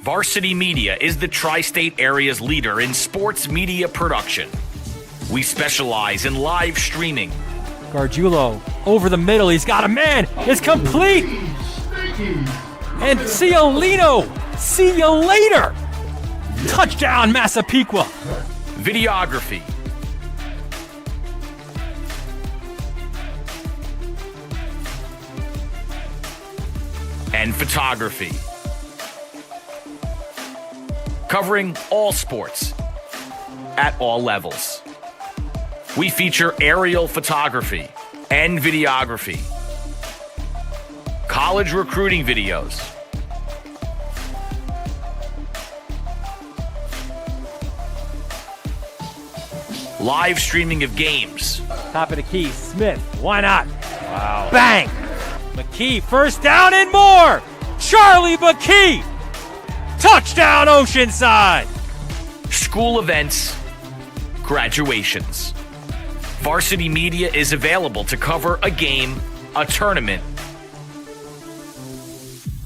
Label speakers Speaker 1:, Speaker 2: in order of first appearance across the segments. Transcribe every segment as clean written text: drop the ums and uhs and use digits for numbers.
Speaker 1: Varsity Media is the tri-state area's leader in sports media production. We specialize in live streaming.
Speaker 2: Gargiulo over the middle. He's got a man. It's complete. And Ciolino. See you later. Touchdown, Massapequa.
Speaker 1: Videography. And photography. Covering all sports at all levels. We feature aerial photography and videography, college recruiting videos, live streaming of games.
Speaker 2: Top of the key, Smith. Why not? Wow. Bang! McKee, first down and more! Charlie McKee! Touchdown, Oceanside!
Speaker 1: School events, graduations. Varsity Media is available to cover a game, a tournament,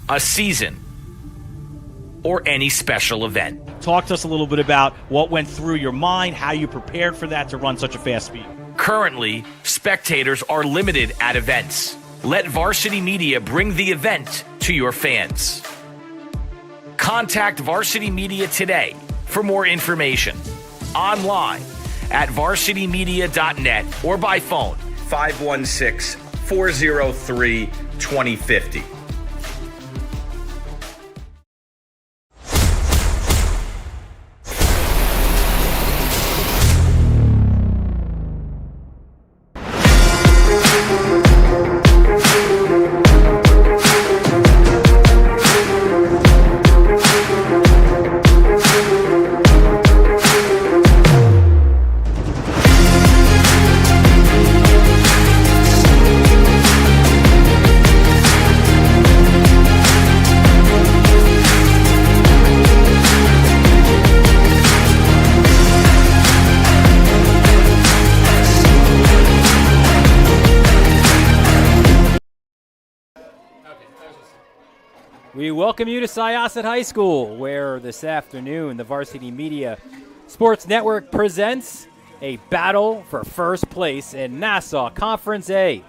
Speaker 1: a season, or any special event.
Speaker 3: Talk to us a little bit about what went through your mind, how you prepared for that to run such a fast speed.
Speaker 1: Currently, spectators are limited at events. Let Varsity Media bring the event to your fans. Contact Varsity Media today for more information. Online at varsitymedia.net or by phone 516-403-2050.
Speaker 2: We welcome you to Syosset High School, where this afternoon the Varsity Media Sports Network presents a battle for first place in Nassau Conference A,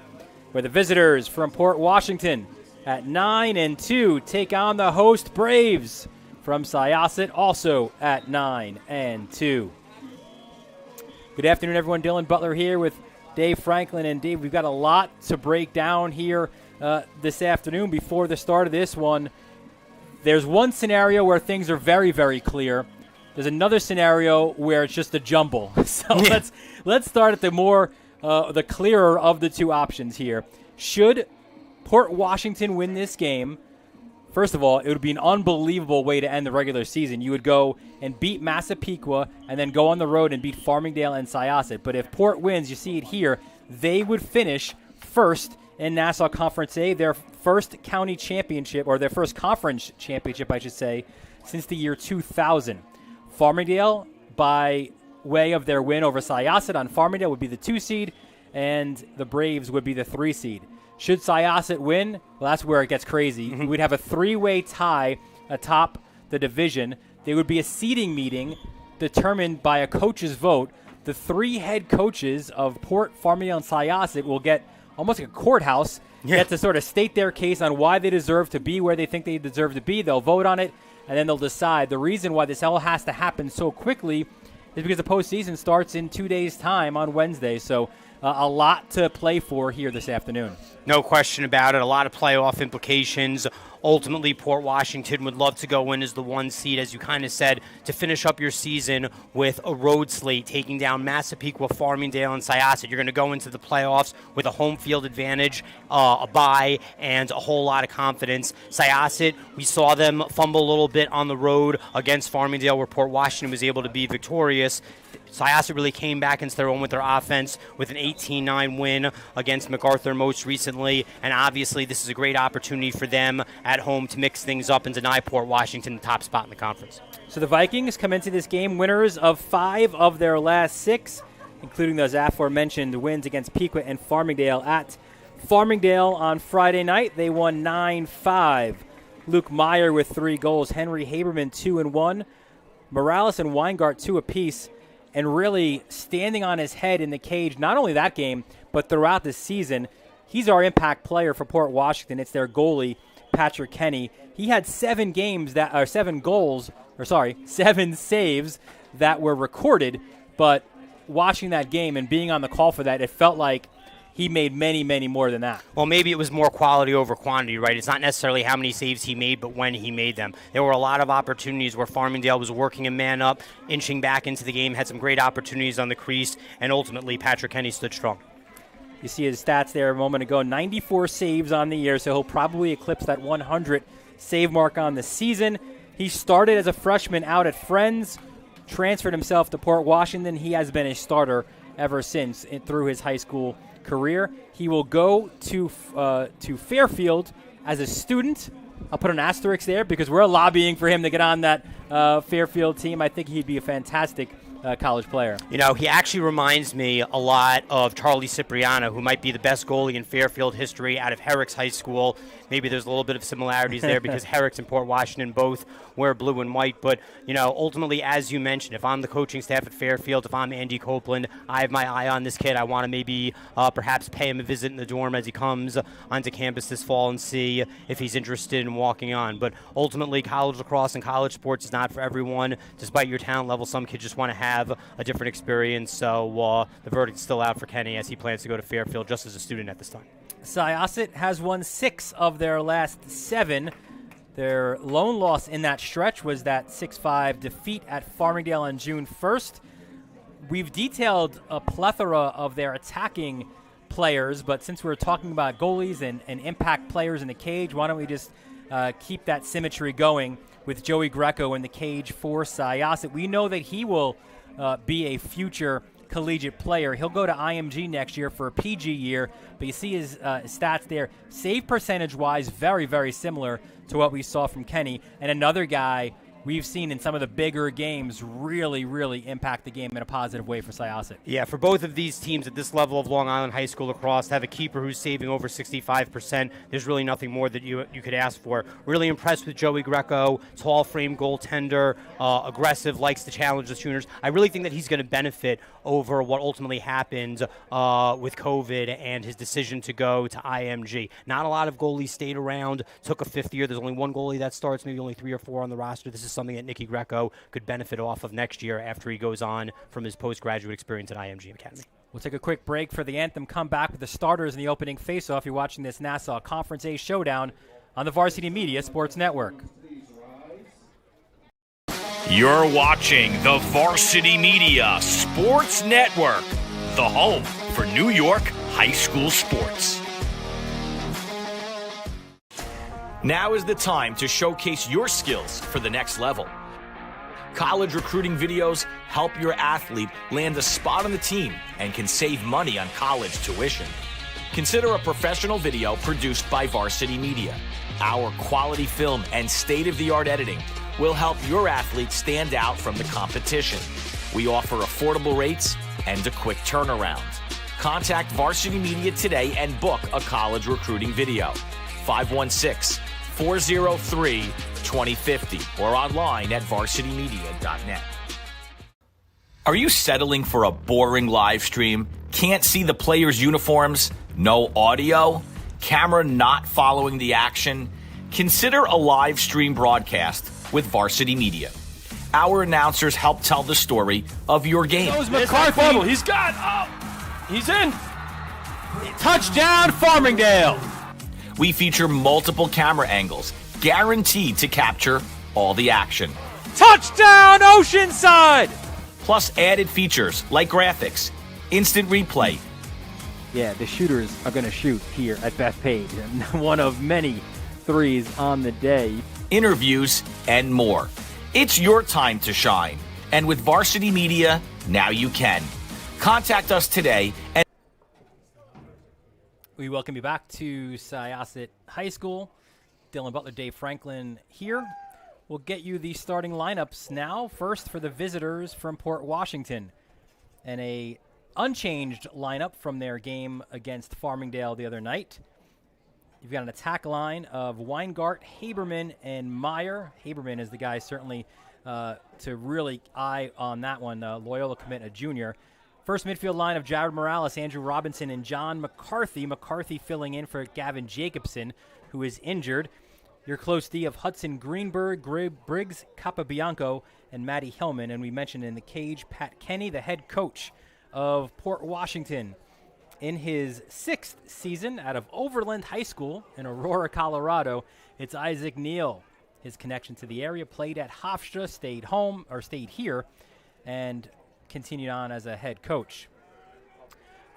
Speaker 2: where the visitors from Port Washington at 9-2 take on the host Braves from Syosset, also at 9-2. Good afternoon, everyone. Dylan Butler here with Dave Franklin. And Dave, we've got a lot to break down here this afternoon before the start of this one. There's one scenario where things are very, very clear. There's another scenario where it's just a jumble. So let's start at the clearer of the two options here. Should Port Washington win this game, first of all, it would be an unbelievable way to end the regular season. You would go and beat Massapequa and then go on the road and beat Farmingdale and Syosset. But if Port wins, you see it here, they would finish first in Nassau Conference A, their first county championship, or their first conference championship, I should say, since the year 2000. Farmingdale, by way of their win over Syosset on Farmingdale, would be the 2 seed, and the Braves would be the 3 seed. Should Syosset win, well, that's where it gets crazy. We'd have a 3-way tie atop the division. There would be a seeding meeting determined by a coach's vote. The 3 head coaches of Port, Farmingdale, and Syosset will get almost like a courthouse, get to sort of state their case on why they deserve to be where they think they deserve to be. They'll vote on it, and then they'll decide. The reason why this all has to happen so quickly is because the postseason starts in 2 days' time on Wednesday. So a lot to play for here this afternoon.
Speaker 4: No question about it. A lot of playoff implications. Ultimately, Port Washington would love to go in as the 1 seed, as you kind of said, to finish up your season with a road slate, taking down Massapequa, Farmingdale, and Syosset. You're going to go into the playoffs with a home field advantage, a bye, and a whole lot of confidence. Syosset, we saw them fumble a little bit on the road against Farmingdale, where Port Washington was able to be victorious. Syosset really came back into their own with their offense with an 18-9 win against MacArthur most recently, and obviously this is a great opportunity for them at home to mix things up and deny Port Washington the top spot in the conference.
Speaker 2: So the Vikings come into this game winners of 5 of their last 6, including those aforementioned wins against Pequot and Farmingdale. At Farmingdale on Friday night, they won 9-5. Luke Meyer with 3 goals. Henry Haberman 2 and 1. Morales and Weingart 2 apiece. And really standing on his head in the cage, not only that game, but throughout the season. He's our impact player for Port Washington. It's their goalie, Patrick Kenny. He had 7 saves that were recorded, but watching that game and being on the call for that, it felt like he made many, many more than that.
Speaker 4: Well, maybe it was more quality over quantity, right? It's not necessarily how many saves he made, but when he made them. There were a lot of opportunities where Farmingdale was working a man up, inching back into the game, had some great opportunities on the crease, and ultimately Patrick Kenny stood strong.
Speaker 2: You see his stats there a moment ago, 94 saves on the year, so he'll probably eclipse that 100 save mark on the season. He started as a freshman out at Friends, transferred himself to Port Washington. He has been a starter ever since through his high school career. He will go to Fairfield as a student. I'll put an asterisk there because we're lobbying for him to get on that Fairfield team. I think he'd be a fantastic college player.
Speaker 4: You know, he actually reminds me a lot of Charlie Cipriano, who might be the best goalie in Fairfield history out of Herrick's High School. Maybe there's a little bit of similarities there because Herrick's and Port Washington both wear blue and white. But, you know, ultimately, as you mentioned, if I'm the coaching staff at Fairfield, if I'm Andy Copeland, I have my eye on this kid. I want to maybe perhaps pay him a visit in the dorm as he comes onto campus this fall and see if he's interested in walking on. But ultimately, college lacrosse and college sports is not for everyone. Despite your talent level, some kids just want to have a different experience. So the verdict's still out for Kenny as he plans to go to Fairfield just as a student at this time.
Speaker 2: Syosset has won 6 of their last 7. Their lone loss in that stretch was that 6-5 defeat at Farmingdale on June 1st. We've detailed a plethora of their attacking players, but since we're talking about goalies and impact players in the cage, why don't we just keep that symmetry going with Joey Greco in the cage for Syosset. We know that he will be a future collegiate player. He'll go to IMG next year for a PG year, but you see his stats there. Save percentage-wise, very, very similar to what we saw from Kenny. And another guy we've seen in some of the bigger games really, really impact the game in a positive way for Syosset.
Speaker 4: Yeah, for both of these teams at this level of Long Island High School lacrosse, to have a keeper who's saving over 65%, there's really nothing more that you could ask for. Really impressed with Joey Greco, tall frame goaltender, aggressive, likes to challenge the tuners. I really think that he's going to benefit over what ultimately happened with COVID and his decision to go to IMG. Not a lot of goalies stayed around, took a 5th year. There's only one goalie that starts, maybe only 3 or 4 on the roster. This is something that Nicky Greco could benefit off of next year after he goes on from his postgraduate experience at IMG Academy.
Speaker 2: We'll take a quick break for the anthem, come back with the starters in the opening faceoff. You're watching this Nassau Conference A showdown on the Varsity Media Sports Network.
Speaker 1: You're watching the Varsity Media Sports Network, the home for New York high school sports. Now is the time to showcase your skills for the next level. College recruiting videos help your athlete land a spot on the team and can save money on college tuition. Consider a professional video produced by Varsity Media. Our quality film and state-of-the-art editing will help your athlete stand out from the competition. We offer affordable rates and a quick turnaround. Contact Varsity Media today and book a college recruiting video. 516-403-2050 or online at varsitymedia.net. Are you settling for a boring live stream? Can't see the players' uniforms? No audio? Camera not following the action? Consider a live stream broadcast with Varsity Media. Our announcers help tell the story of your game.
Speaker 5: That was McCarthy. He's got. Oh, he's in.
Speaker 2: Touchdown, Farmingdale!
Speaker 1: We feature multiple camera angles, guaranteed to capture all the action.
Speaker 2: Touchdown, Oceanside!
Speaker 1: Plus added features like graphics, instant replay.
Speaker 2: Yeah, the shooters are going to shoot here at Bethpage, and one of many threes on the day.
Speaker 1: Interviews, and more. It's your time to shine. And with Varsity Media, now you can. Contact us today and
Speaker 2: we welcome you back to Syosset High School. Dylan Butler, Dave Franklin here. We'll get you the starting lineups now. First for the visitors from Port Washington. And a unchanged lineup from their game against Farmingdale the other night. You've got an attack line of Weingart, Haberman, and Meyer. Haberman is the guy certainly to really eye on that one, Loyola commit, a junior. First midfield line of Jared Morales, Andrew Robinson, and John McCarthy. McCarthy filling in for Gavin Jacobson, who is injured. Your close D of Hudson Greenberg, Briggs Capabianco, and Matty Hillman. And we mentioned in the cage, Pat Kenny, the head coach of Port Washington. In his 6th season out of Overland High School in Aurora, Colorado, it's Isaac Neal. His connection to the area, played at Hofstra, stayed here, and continued on as a head coach.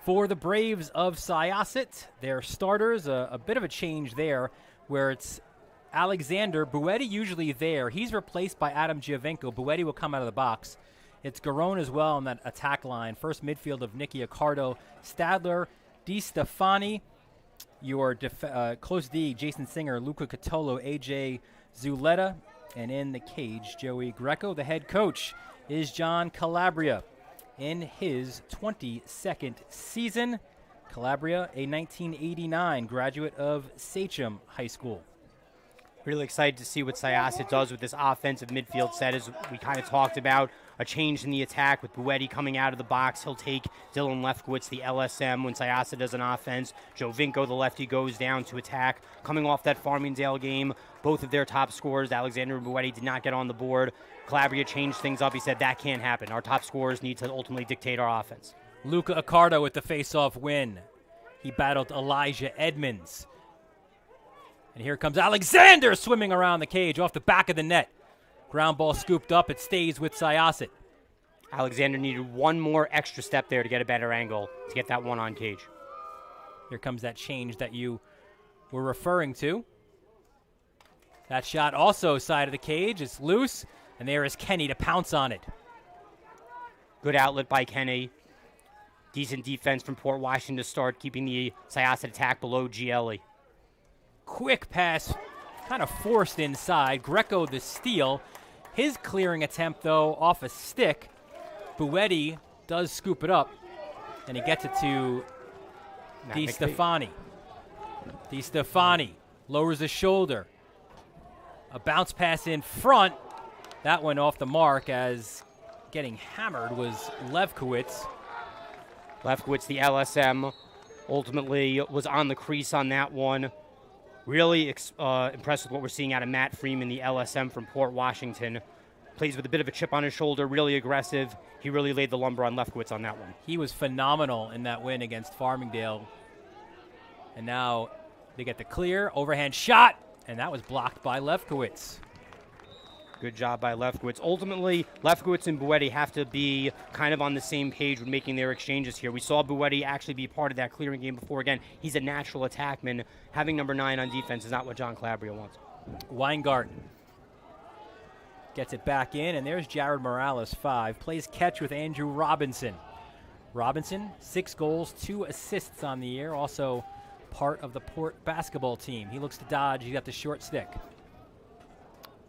Speaker 2: For the Braves of Syosset, their starters, a bit of a change there, where it's Alexander Buetti usually there. He's replaced by Adam Giovenco. Buetti will come out of the box. It's Garone as well on that attack line. First midfield of Nicky Accardo, Stadler, Di Stefani. Your close D, Jason Singer, Luca Catolo, AJ Zuleta. And in the cage, Joey Greco. The head coach is John Calabria in his 22nd season. Calabria, a 1989 graduate of Sachem High School.
Speaker 4: Really excited to see what Syosset does with this offensive midfield set, as we kind of talked about. A change in the attack with Buetti coming out of the box. He'll take Dylan Lefkowitz, the LSM, when Syosset does an offense. Joe Vinco, the lefty, goes down to attack. Coming off that Farmingdale game, both of their top scorers, Alexander and Buetti, did not get on the board. Calabria changed things up. He said, that can't happen. Our top scorers need to ultimately dictate our offense.
Speaker 2: Luca Accardo with the face-off win. He battled Elijah Edmonds. And here comes Alexander swimming around the cage off the back of the net. Ground ball scooped up. It stays with Syosset.
Speaker 4: Alexander needed one more extra step there to get a better angle to get that one on cage.
Speaker 2: Here comes that change that you were referring to. That shot also side of the cage. It's loose, and there is Kenny to pounce on it.
Speaker 4: Good outlet by Kenny. Decent defense from Port Washington to start, keeping the Syosset attack below GLE.
Speaker 2: Quick pass, kind of forced inside. Greco the steal. His clearing attempt, though, off a stick. Buetti does scoop it up, and he gets it to Di Stefani. Di Stefani lowers the shoulder. A bounce pass in front. That went off the mark, as getting hammered was Lefkowitz.
Speaker 4: Lefkowitz, the LSM, ultimately was on the crease on that one. Really impressed with what we're seeing out of Matt Freeman, the LSM from Port Washington. Plays with a bit of a chip on his shoulder, really aggressive. He really laid the lumber on Lefkowitz on that one.
Speaker 2: He was phenomenal in that win against Farmingdale. And now they get the clear, overhand shot, and that was blocked by Lefkowitz.
Speaker 4: Good job by Lefkowitz. Ultimately, Lefkowitz and Buetti have to be kind of on the same page when making their exchanges here. We saw Buetti actually be part of that clearing game before. Again, he's a natural attackman. Having number 9 on defense is not what John Calabria wants.
Speaker 2: Weingart gets it back in, and there's Jared Morales, 5. Plays catch with Andrew Robinson. Robinson, 6 goals, 2 assists on the year. Also part of the Port basketball team. He looks to dodge. He's got the short stick.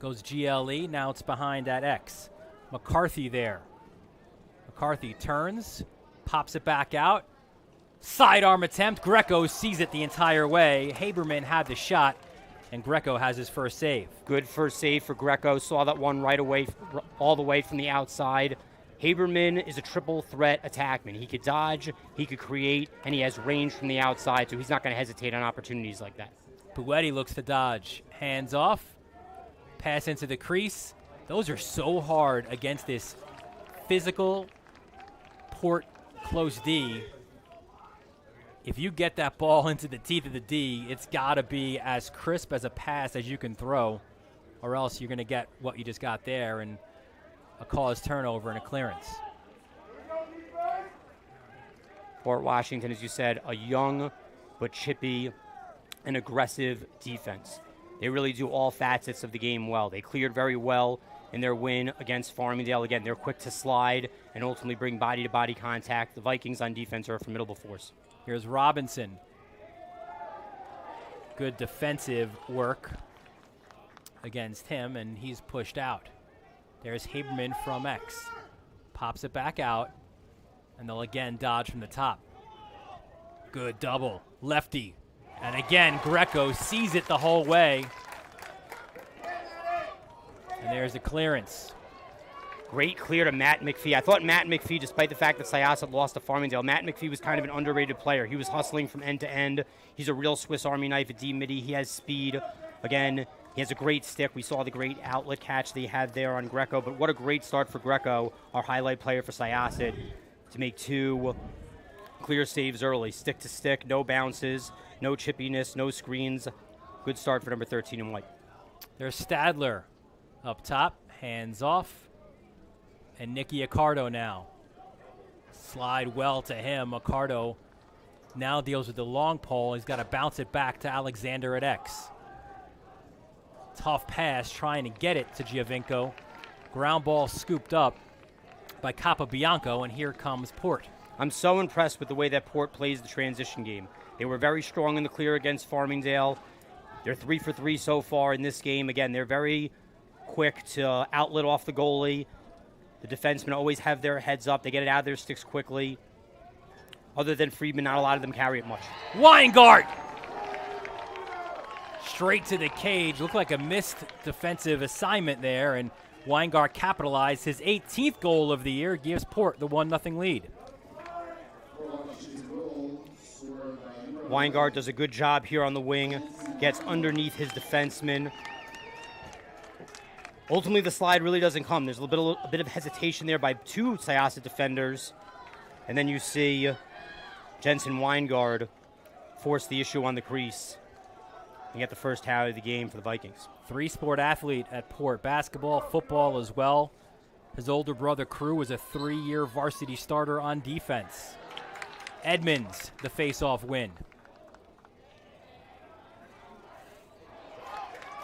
Speaker 2: Goes GLE. Now it's behind that X. McCarthy there. McCarthy turns, pops it back out. Sidearm attempt. Greco sees it the entire way. Haberman had the shot, and Greco has his first save.
Speaker 4: Good first save for Greco. Saw that one right away, all the way from the outside. Haberman is a triple threat attackman. He could dodge, he could create, and he has range from the outside, so he's not going to hesitate on opportunities like that.
Speaker 2: Buetti looks to dodge. Hands off. Pass into the crease. Those are so hard against this physical Port close D. If you get that ball into the teeth of the D, it's got to be as crisp as a pass as you can throw, or else you're going to get what you just got there, and a cause turnover and a clearance.
Speaker 4: Port Washington, as you said, a young but chippy and aggressive defense. They really do all facets of the game well. They cleared very well in their win against Farmingdale. Again, they're quick to slide and ultimately bring body-to-body contact. The Vikings on defense are a formidable force.
Speaker 2: Here's Robinson. Good defensive work against him, and he's pushed out. There's Haberman from X. Pops it back out, and they'll again dodge from the top. Good double. Lefty And again, Greco sees it the whole way. And there's the clearance.
Speaker 4: Great clear to Matt McPhee. I thought Matt McPhee, despite the fact that Syosset lost to Farmingdale, Matt McPhee was kind of an underrated player. He was hustling from end to end. He's a real Swiss Army knife at D-midi. He has speed. Again, he has a great stick. We saw the great outlet catch that he had there on Greco. But what a great start for Greco, our highlight player for Syosset, to make 2 clear saves early. Stick to stick, no bounces, no chippiness, no screens. Good start for number 13 in white.
Speaker 2: There's Stadler up top, hands off. And Nicky Accardo now. Slide well to him. Accardo now deals with the long pole. He's got to bounce it back to Alexander at X. Tough pass trying to get it to Giovinco. Ground ball scooped up by Capobianco, and here comes Port.
Speaker 4: I'm so impressed with the way that Port plays the transition game. They were very strong in the clear against Farmingdale. They're 3 for 3 so far in this game. Again, they're very quick to outlet off the goalie. The defensemen always have their heads up. They get it out of their sticks quickly. Other than Friedman, not a lot of them carry it much.
Speaker 2: Weingart! Straight to the cage. Looked like a missed defensive assignment there, and Weingart capitalized. His 18th goal of the year, gives Port the 1-0 lead.
Speaker 4: Weingart does a good job here on the wing. Gets underneath his defenseman. Ultimately, the slide really doesn't come. There's a bit of hesitation there by 2 Syosset defenders. And then you see Jensen Weingart force the issue on the crease and get the first tally of the game for the Vikings.
Speaker 2: 3-sport athlete at Port. Basketball, football as well. His older brother, Crew, was a 3-year varsity starter on defense. Edmonds, the face-off win.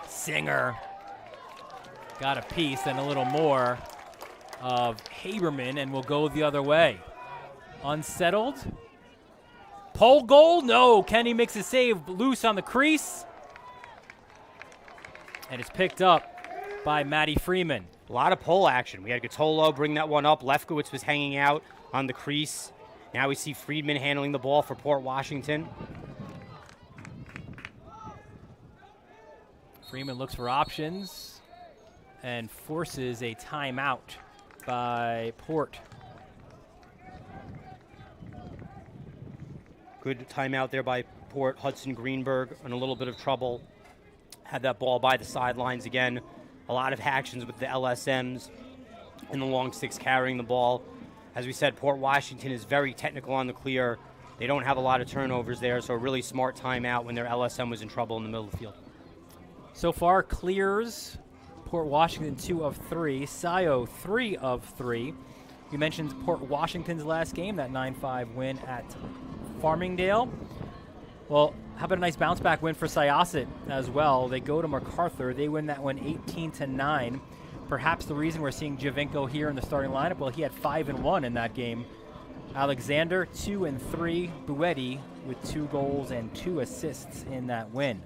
Speaker 2: Singer got a piece and a little more of Haberman, and will go the other way. Unsettled. Pole goal? No. Kenny makes a save loose on the crease. And it's picked up by Matty Freeman.
Speaker 4: A lot of pole action. We had Gattolo bring that one up. Lefkowitz was hanging out on the crease. Now we see Friedman handling the ball for Port Washington.
Speaker 2: Freeman looks for options and forces a timeout by Port.
Speaker 4: Good timeout there by Port. Hudson Greenberg in a little bit of trouble. Had that ball by the sidelines again. A lot of actions with the LSMs and the long sticks carrying the ball. As we said, Port Washington is very technical on the clear. They don't have a lot of turnovers there, so a really smart timeout when their LSM was in trouble in the middle of the field.
Speaker 2: So far, clears. Port Washington 2 of 3. Sio 3 of 3. You mentioned Port Washington's last game, that 9-5 win at Farmingdale. Well, how about a nice bounce-back win for Syosset as well? They go to MacArthur. They win that one 18-9. Perhaps the reason we're seeing Giovinco here in the starting lineup, well, he had 5-1 in that game. Alexander, 2 and 3. Buetti with 2 goals and 2 assists in that win.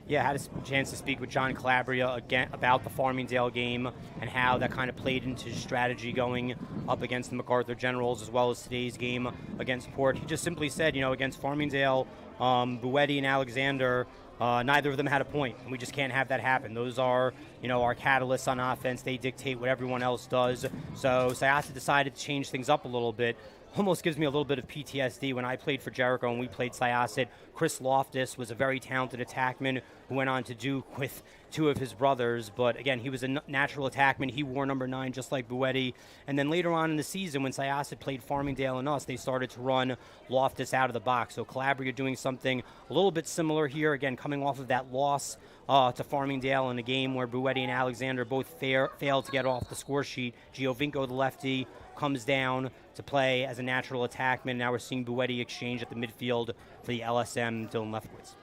Speaker 4: Yeah, I had a chance to speak with John Calabria again about the Farmingdale game and how that kind of played into his strategy going up against the MacArthur Generals as well as today's game against Port. He just simply said, against Farmingdale, Buetti and Alexander, neither of them had a point, and we just can't have that happen. Those are, our catalysts on offense. They dictate what everyone else does. So Syosset decided to change things up a little bit. Almost gives me a little bit of PTSD. When I played for Jericho and we played Syosset, Chris Loftus was a very talented attackman who went on to Duke with 2 of his brothers. But again, he was a natural attackman. He wore number 9 just like Buetti. And then later on in the season, when Syosset played Farmingdale and us, they started to run Loftus out of the box. So Calabria doing something a little bit similar here. Again, coming off of that loss to Farmingdale in a game where Buetti and Alexander both failed to get off the score sheet. Giovinco, the lefty, comes down to play as a natural attackman. Now we're seeing Buetti exchange at the midfield for the LSM, Dylan Lefkowitz.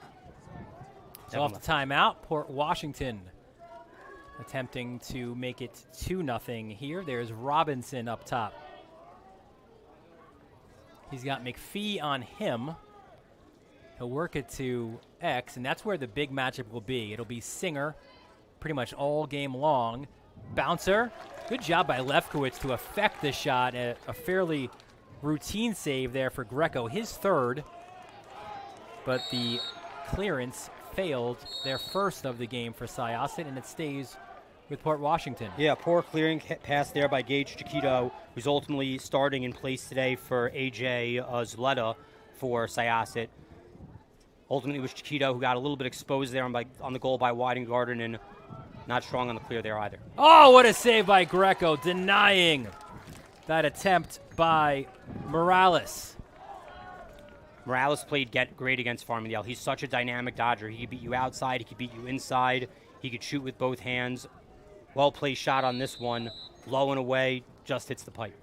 Speaker 2: So off the timeout, Port Washington attempting to make it 2-0 here. There's Robinson up top. He's got McPhee on him. He'll work it to X, and that's where the big matchup will be. It'll be Singer pretty much all game long. Bouncer. Good job by Lefkowitz to affect the shot. A fairly routine save there for Greco, his 3rd. But the clearance failed, their first of the game for Syosset, and it stays with Port Washington.
Speaker 4: Yeah, poor clearing pass there by Gage Chiquito, who's ultimately starting in place today for A.J. Zuleta for Syosset. Ultimately, it was Chiquito who got a little bit exposed there on the goal by Weidengarten, and not strong on the clear there either.
Speaker 2: Oh, what a save by Greco, denying that attempt by Morales.
Speaker 4: Morales played great against Farmingdale. He's such a dynamic dodger. He could beat you outside. He could beat you inside. He could shoot with both hands. Well-placed shot on this one. Low and away, just hits the pipe.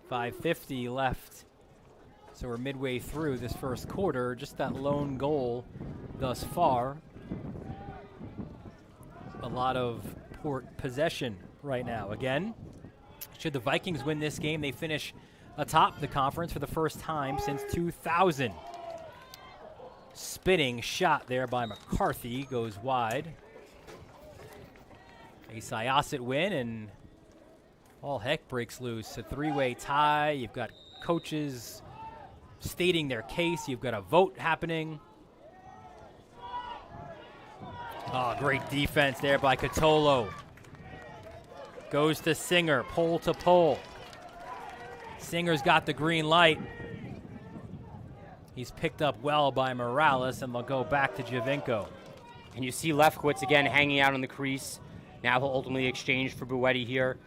Speaker 2: .550 left. So we're midway through this first quarter. Just that lone goal thus far. A lot of Port possession right now. Again, should the Vikings win this game, they finish atop the conference for the first time since 2000. Spinning shot there by McCarthy goes wide. A Syosset win, and all heck breaks loose. A three-way tie. You've got coaches stating their case. You've got a vote happening. Oh, great defense there by Catolo. Goes to Singer, pole to pole. Singer's got the green light. He's picked up well by Morales, and they'll go back to Javinko.
Speaker 4: And you see Lefkowitz again hanging out on the crease. Now he'll ultimately exchange for Buetti here.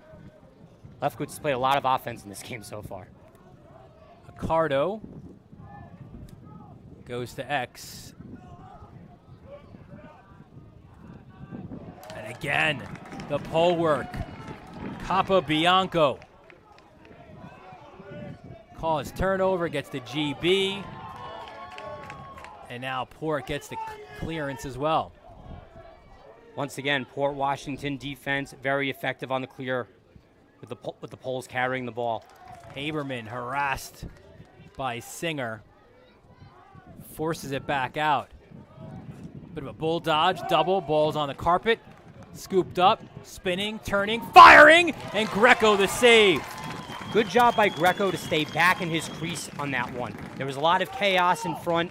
Speaker 4: Lefkowitz has played a lot of offense in this game so far.
Speaker 2: Accardo goes to X. And again, the pole work. Capobianco calls turnover, gets the GB. And now Port gets the clearance as well.
Speaker 4: Once again, Port Washington defense very effective on the clear with the poles carrying the ball.
Speaker 2: Haberman harassed by Singer. Forces it back out. Bit of a bull dodge, double, ball's on the carpet. Scooped up, spinning, turning, firing, and Greco the save.
Speaker 4: Good job by Greco to stay back in his crease on that one. There was a lot of chaos in front.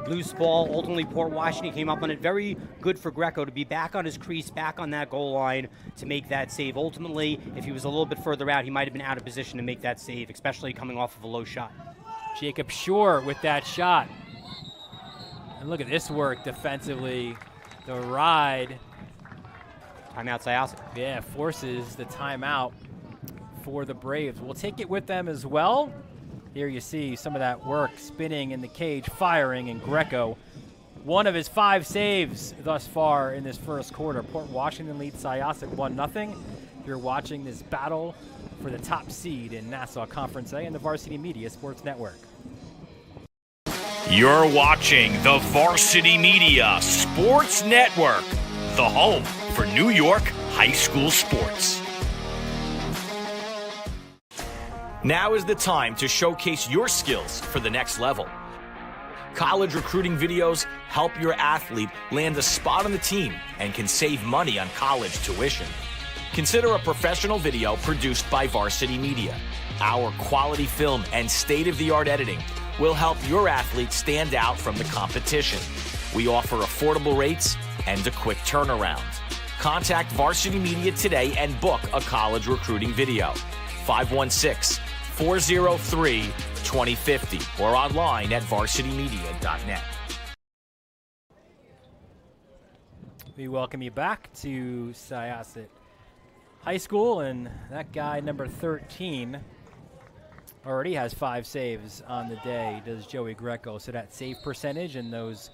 Speaker 4: Loose ball. Ultimately, Port Washington came up on it. Very good for Greco to be back on his crease, back on that goal line to make that save. Ultimately, if he was a little bit further out, he might have been out of position to make that save, especially coming off of a low shot.
Speaker 2: Jacob Shore with that shot. And look at this work defensively. The ride.
Speaker 4: Timeout, Syosset.
Speaker 2: Yeah, forces the timeout for the Braves. We'll take it with them as well. Here you see some of that work, spinning in the cage, firing, and Greco. One of his 5 saves thus far in this first quarter. Port Washington leads Syosset 1-0. You're watching this battle for the top seed in Nassau Conference A and the Varsity Media Sports Network.
Speaker 1: You're watching the Varsity Media Sports Network, the home for New York high school sports. Now is the time to showcase your skills for the next level. College recruiting videos help your athlete land a spot on the team and can save money on college tuition. Consider a professional video produced by Varsity Media. Our quality film and state-of-the-art editing will help your athlete stand out from the competition. We offer affordable rates and a quick turnaround. Contact Varsity Media today and book a college recruiting video. 516-403-2050 or online at varsitymedia.net.
Speaker 2: We welcome you back to Syosset High School, and that guy, number 13, already has 5 saves on the day, does Joey Greco. So that save percentage and those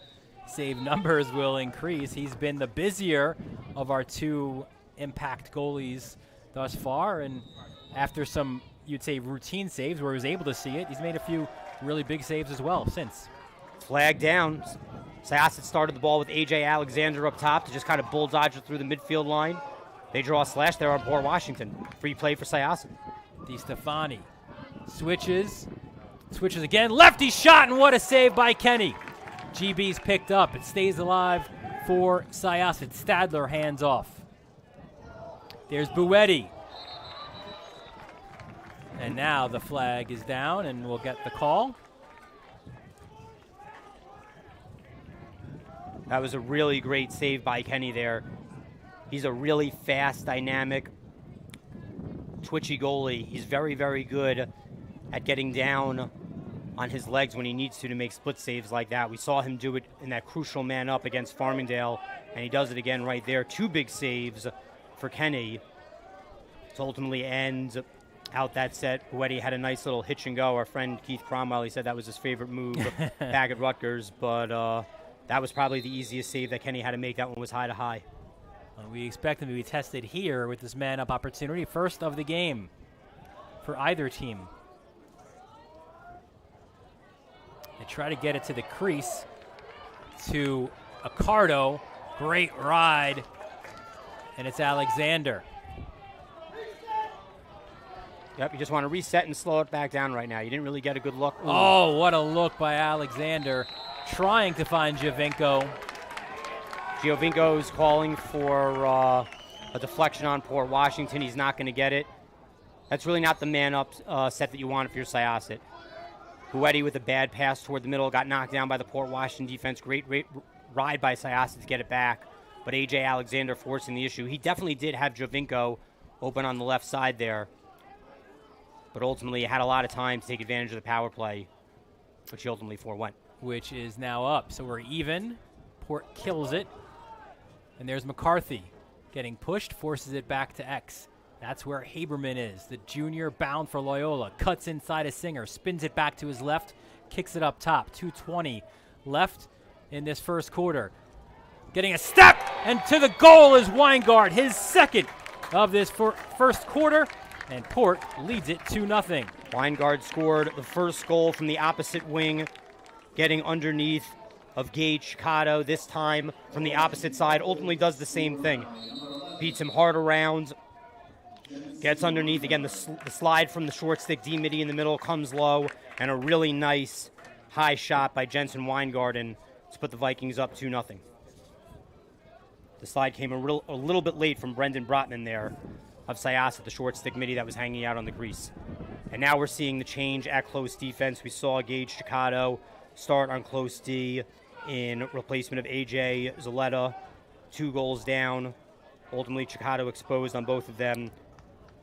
Speaker 2: save numbers will increase. He's been the busier of our 2 impact goalies thus far, and after some, you'd say, routine saves where he was able to see it, he's made a few really big saves as well since.
Speaker 4: Flag down. Syosset started the ball with A.J. Alexander up top to just kind of bull dodge it through the midfield line. They draw a slash there on Port Washington. Free play for Syosset.
Speaker 2: DiStefani switches again. Lefty shot, and what a save by Kenny. GB's picked up. It stays alive for Syosset. Stadler hands off. There's Buetti. And now the flag is down, and we'll get the call.
Speaker 4: That was a really great save by Kenny there. He's a really fast, dynamic, twitchy goalie. He's very, very good at getting down on his legs when he needs to make split saves like that. We saw him do it in that crucial man up against Farmingdale, and he does it again right there. 2 big saves for Kenny to ultimately end out that set. Uedi had a nice little hitch and go. Our friend Keith Cromwell, he said that was his favorite move back at Rutgers, but that was probably the easiest save that Kenny had to make. That one was high to high.
Speaker 2: Well, we expect him to be tested here with this man-up opportunity, first of the game for either team. They try to get it to the crease to Accardo. Great ride, and it's Alexander.
Speaker 4: Yep, you just want to reset and slow it back down right now. You didn't really get a good look. Ooh.
Speaker 2: Oh, what a look by Alexander, trying to find Giovinco.
Speaker 4: Giovinco's calling for a deflection on Port Washington. He's not going to get it. That's really not the man-up set that you want if you're Syosset. Uedi with a bad pass toward the middle, got knocked down by the Port Washington defense. Great ride by Syosset to get it back, but A.J. Alexander forcing the issue. He definitely did have Giovinco open on the left side there, but ultimately had a lot of time to take advantage of the power play, which he ultimately forewent.
Speaker 2: Which is now up, so we're even. Port kills it, and there's McCarthy getting pushed, forces it back to X. That's where Haberman is, the junior bound for Loyola. Cuts inside a Singer, spins it back to his left, kicks it up top. 2:20 left in this first quarter. Getting a step, and to the goal is Weingart, his second of this first quarter, and Port leads it 2-0.
Speaker 4: Weingart scored the first goal from the opposite wing, getting underneath of Gage Chicato, this time from the opposite side. Ultimately does the same thing. Beats him hard around, gets underneath. Again, the slide from the short stick, D-Mitty in the middle, comes low, and a really nice high shot by Jensen Weingarten to put the Vikings up 2-0. The slide came a little bit late from Brendan Brotman there of Syosset, the short stick midi that was hanging out on the crease. And now we're seeing the change at close defense. We saw Gage Chicato start on close D in replacement of A.J. Zaletta. 2 goals down. Ultimately, Chicato exposed on both of them.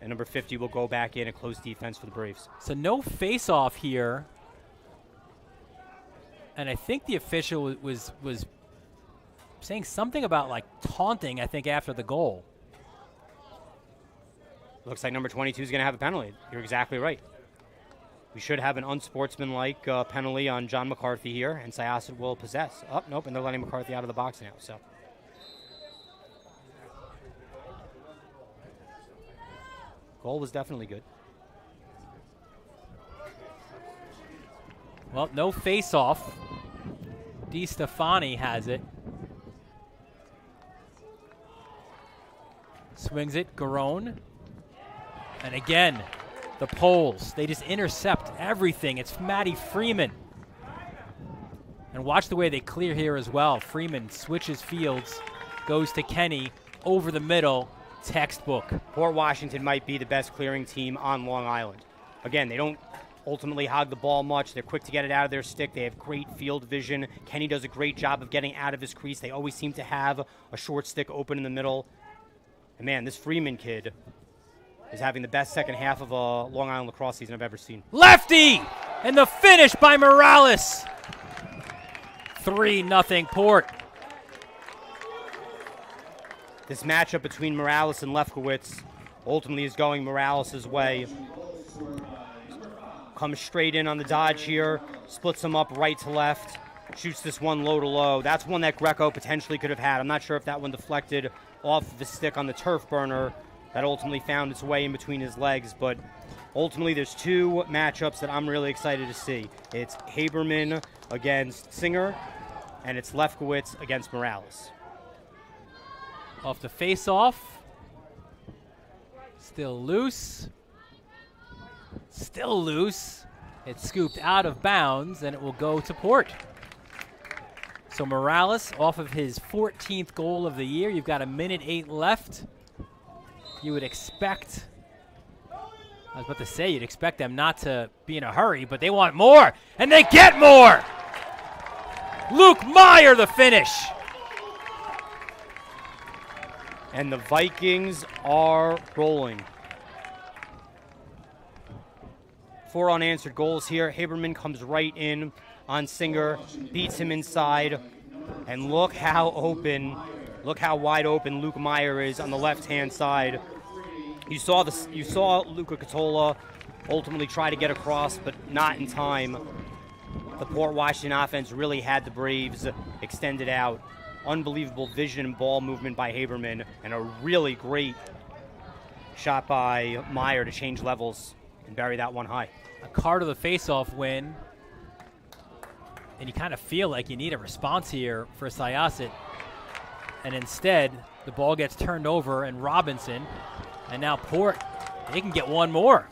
Speaker 4: And number 50 will go back in at close defense for the Braves.
Speaker 2: So no face-off here. And I think the official was saying something about, like, taunting, I think, after the goal.
Speaker 4: Looks like number 22 is going to have a penalty. You're exactly right. We should have an unsportsmanlike penalty on John McCarthy here, and Syosset will possess. Oh, nope, and they're letting McCarthy out of the box now. So, goal was definitely good.
Speaker 2: Well, no face-off. DiStefani has it. Swings it, Garone. And again, the Poles, they just intercept everything. It's Matty Freeman. And watch the way they clear here as well. Freeman switches fields, goes to Kenny, over the middle, textbook.
Speaker 4: Port Washington might be the best clearing team on Long Island. Again, they don't ultimately hog the ball much. They're quick to get it out of their stick. They have great field vision. Kenny does a great job of getting out of his crease. They always seem to have a short stick open in the middle. And man, this Freeman kid is having the best second half of a Long Island lacrosse season I've ever seen.
Speaker 2: Lefty! And the finish by Morales. 3-0 Port.
Speaker 4: This matchup between Morales and Lefkowitz ultimately is going Morales' way. Comes straight in on the dodge here, splits them up right to left, shoots this one low to low. That's one that Greco potentially could have had. I'm not sure if that one deflected off of the stick on the turf burner that ultimately found its way in between his legs, but ultimately there's 2 matchups that I'm really excited to see. It's Haberman against Singer, and it's Lefkowitz against Morales.
Speaker 2: Off the face-off. Still loose. Still loose. It's scooped out of bounds, and it will go to Port. So Morales off of his 14th goal of the year. You've got 1:08 left. You would expect I was about to say, you'd expect them not to be in a hurry, but they want more, and they get more! Luke Meyer, the finish.
Speaker 4: And the Vikings are rolling. 4 unanswered goals here. Haberman comes right in on Singer, beats him inside, and look how wide open Luke Meyer is on the left-hand side. You saw Luca Catola ultimately try to get across, but not in time. The Port Washington offense really had the Braves extended out. Unbelievable vision and ball movement by Haberman, and a really great shot by Meyer to change levels and bury that one high.
Speaker 2: A card of the faceoff win, and you kind of feel like you need a response here for Syosset, and instead the ball gets turned over, and Robinson, and now Port, they can get one more.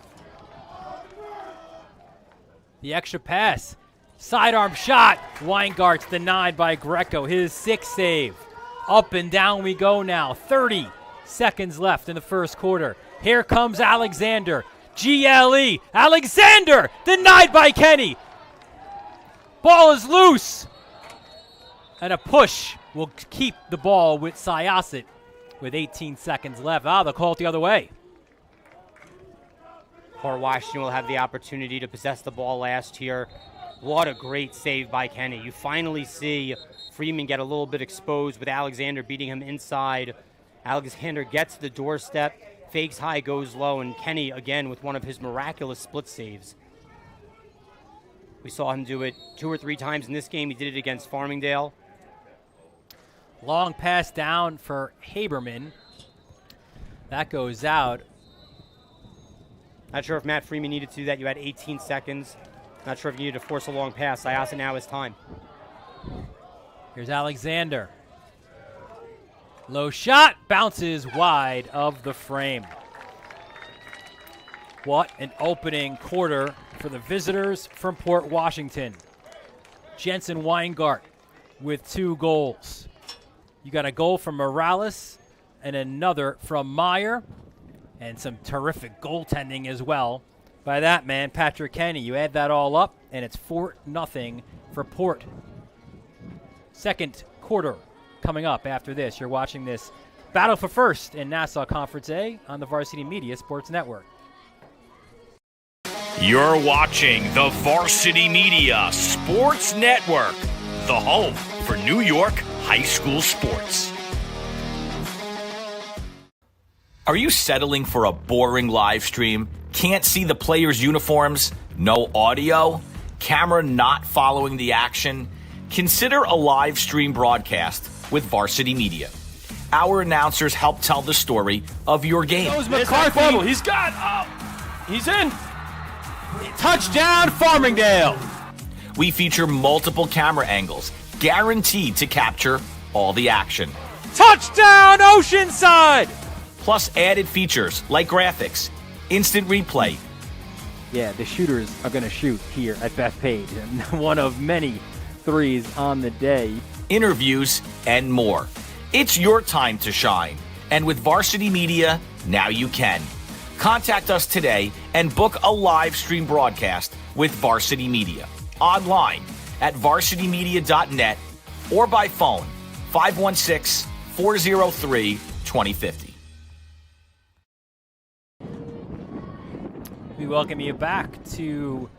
Speaker 2: The extra pass. Sidearm shot. Weingart's denied by Greco. His 6th save. Up and down we go now. 30 seconds left in the first quarter. Here comes Alexander. GLE. Alexander denied by Kenny. Ball is loose. And a push will keep the ball with Syosset with 18 seconds left. They'll call it the other way.
Speaker 4: Port Washington will have the opportunity to possess the ball last here. What a great save by Kenny. You finally see Freeman get a little bit exposed with Alexander beating him inside. Alexander gets to the doorstep, fakes high, goes low, and Kenny again with one of his miraculous split saves. We saw him do it 2 or 3 times in this game. He did it against Farmingdale.
Speaker 2: Long pass down for Haberman. That goes out.
Speaker 4: Not sure if Matt Freeman needed to do that. You had 18 seconds. Not sure if you needed to force a long pass. Syosset now has time.
Speaker 2: Here's Alexander. Low shot, bounces wide of the frame. What an opening quarter for the visitors from Port Washington. Jensen Weingart with 2 goals. You got a goal from Morales and another from Meyer, and some terrific goaltending as well by that man, Patrick Kenny. You add that all up, and it's 4-0 for Port. Second quarter coming up after this. You're watching this battle for first in Nassau Conference A on the Varsity Media Sports Network.
Speaker 1: You're watching the Varsity Media Sports Network, the home for New York high school sports. Are you settling for a boring live stream? Can't see the players' uniforms? No audio? Camera not following the action? Consider a live stream broadcast with Varsity Media. Our announcers help tell the story of your game.
Speaker 5: McCarthy. He's got. Oh, he's in.
Speaker 2: Touchdown, Farmingdale!
Speaker 1: We feature multiple camera angles, guaranteed to capture all the action.
Speaker 2: Touchdown, Oceanside!
Speaker 1: Plus added features like graphics, instant replay.
Speaker 2: Yeah, the shooters are going to shoot here at Bethpage, and one of many threes on the day.
Speaker 1: Interviews, and more. It's your time to shine. And with Varsity Media, now you can. Contact us today and book a live stream broadcast with Varsity Media. Online at varsitymedia.net or by phone 516-403-2050.
Speaker 2: We welcome you back to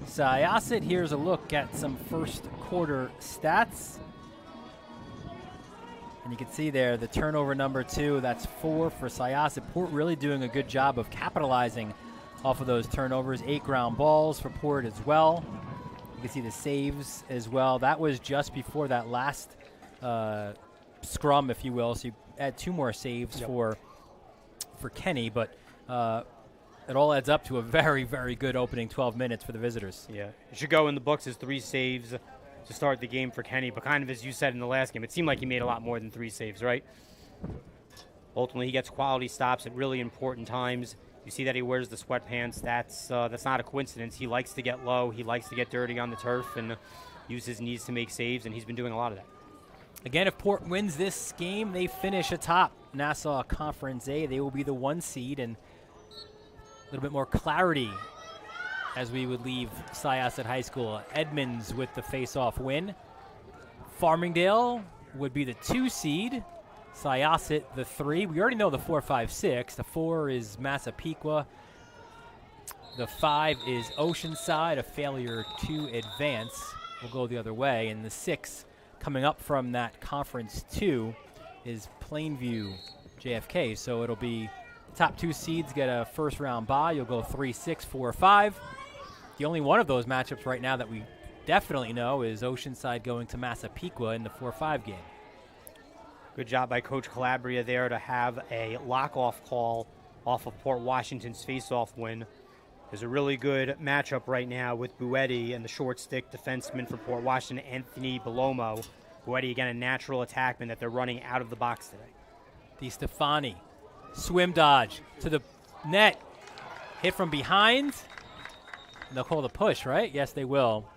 Speaker 2: Syosset. Here's a look at some first quarter stats. And you can see there the turnover number 2, that's 4 for Syosset. Port really doing a good job of capitalizing off of those turnovers. 8 ground balls for Port as well. You can see the saves as well. That was just before that last scrum, if you will. So you add 2 more saves for Kenny, but it all adds up to a very, very good opening 12 minutes for the visitors.
Speaker 4: Yeah, it should go in the books as 3 saves to start the game for Kenny, but kind of as you said in the last game, it seemed like he made a lot more than 3 saves, right? Ultimately, he gets quality stops at really important times. You see that he wears the sweatpants. That's not a coincidence. He likes to get low. He likes to get dirty on the turf and use his knees to make saves, and he's been doing a lot of that.
Speaker 2: Again, if Port wins this game, they finish atop Nassau Conference A. They will be the 1 seed, and little bit more clarity as we would leave Syosset High School. Edmonds with the face-off win. Farmingdale would be the 2 seed. Syosset the 3. We already know the 4, 5, 6. The 4 is Massapequa. The 5 is Oceanside, a failure to advance. We'll go the other way. And the 6 coming up from that Conference 2 is Plainview JFK. So it'll be top 2 seeds get a first round bye. You'll go 3, 6, 4, 5. The only one of those matchups right now that we definitely know is Oceanside going to Massapequa in the 4-5 game.
Speaker 4: Good job by Coach Calabria there to have a lock-off call off of Port Washington's face-off win. There's a really good matchup right now with Buetti and the short-stick defenseman for Port Washington, Anthony Belomo. Buetti, again, a natural attackman that they're running out of the box today.
Speaker 2: DiStefani, swim dodge to the net. Hit from behind. And they'll call the push, right? Yes, they will.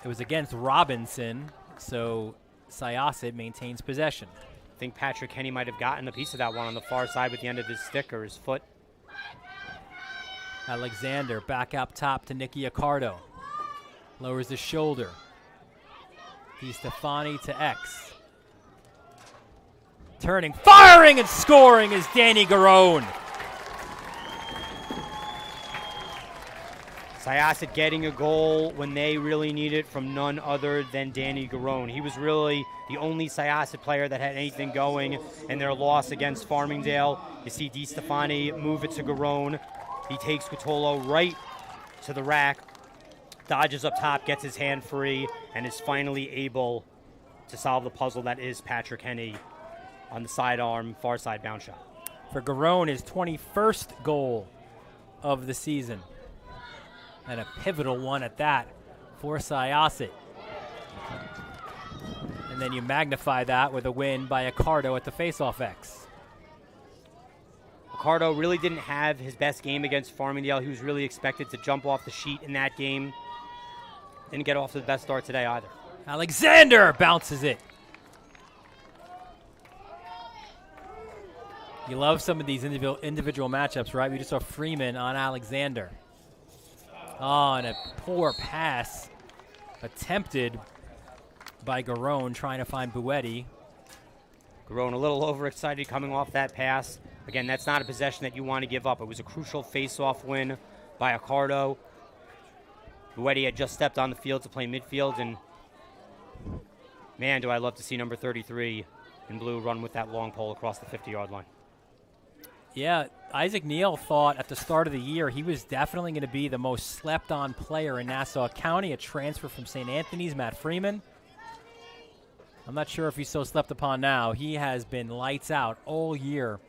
Speaker 2: It was against Robinson, so Syosset maintains possession.
Speaker 4: I think Patrick Kenny might have gotten a piece of that one on the far side with the end of his stick or his foot.
Speaker 2: Alexander back up top to Nicky Accardo. Lowers the shoulder. DiStefani to X. Turning, firing, and scoring is Danny Garone.
Speaker 4: Syosset getting a goal when they really need it from none other than Danny Garone. He was really the only Syosset player that had anything going in their loss against Farmingdale. You see DiStefani move it to Garone. He takes Quatolo right to the rack, dodges up top, gets his hand free, and is finally able to solve the puzzle that is Patrick Henny on the sidearm, far side bounce shot.
Speaker 2: For Garone, his 21st goal of the season. And a pivotal one at that for Syosset. And then you magnify that with a win by Accardo at the faceoff X.
Speaker 4: Accardo really didn't have his best game against Farmingdale. He was really expected to jump off the sheet in that game. Didn't get off to the best start today either.
Speaker 2: Alexander bounces it. You love some of these individual matchups, right? We just saw Freeman on Alexander. Oh, and a poor pass attempted by Garone trying to find Buetti.
Speaker 4: Garone a little overexcited coming off that pass. Again, that's not a possession that you want to give up. It was a crucial face-off win by Accardo. Buetti had just stepped on the field to play midfield, and man, do I love to see number 33 in blue run with that long pole across the 50-yard line.
Speaker 2: Yeah, Isaac Neal thought at the start of the year he was definitely going to be the most slept-on player in Nassau County, a transfer from St. Anthony's, Matt Freeman. I'm not sure if he's so slept upon now. He has been lights out all year.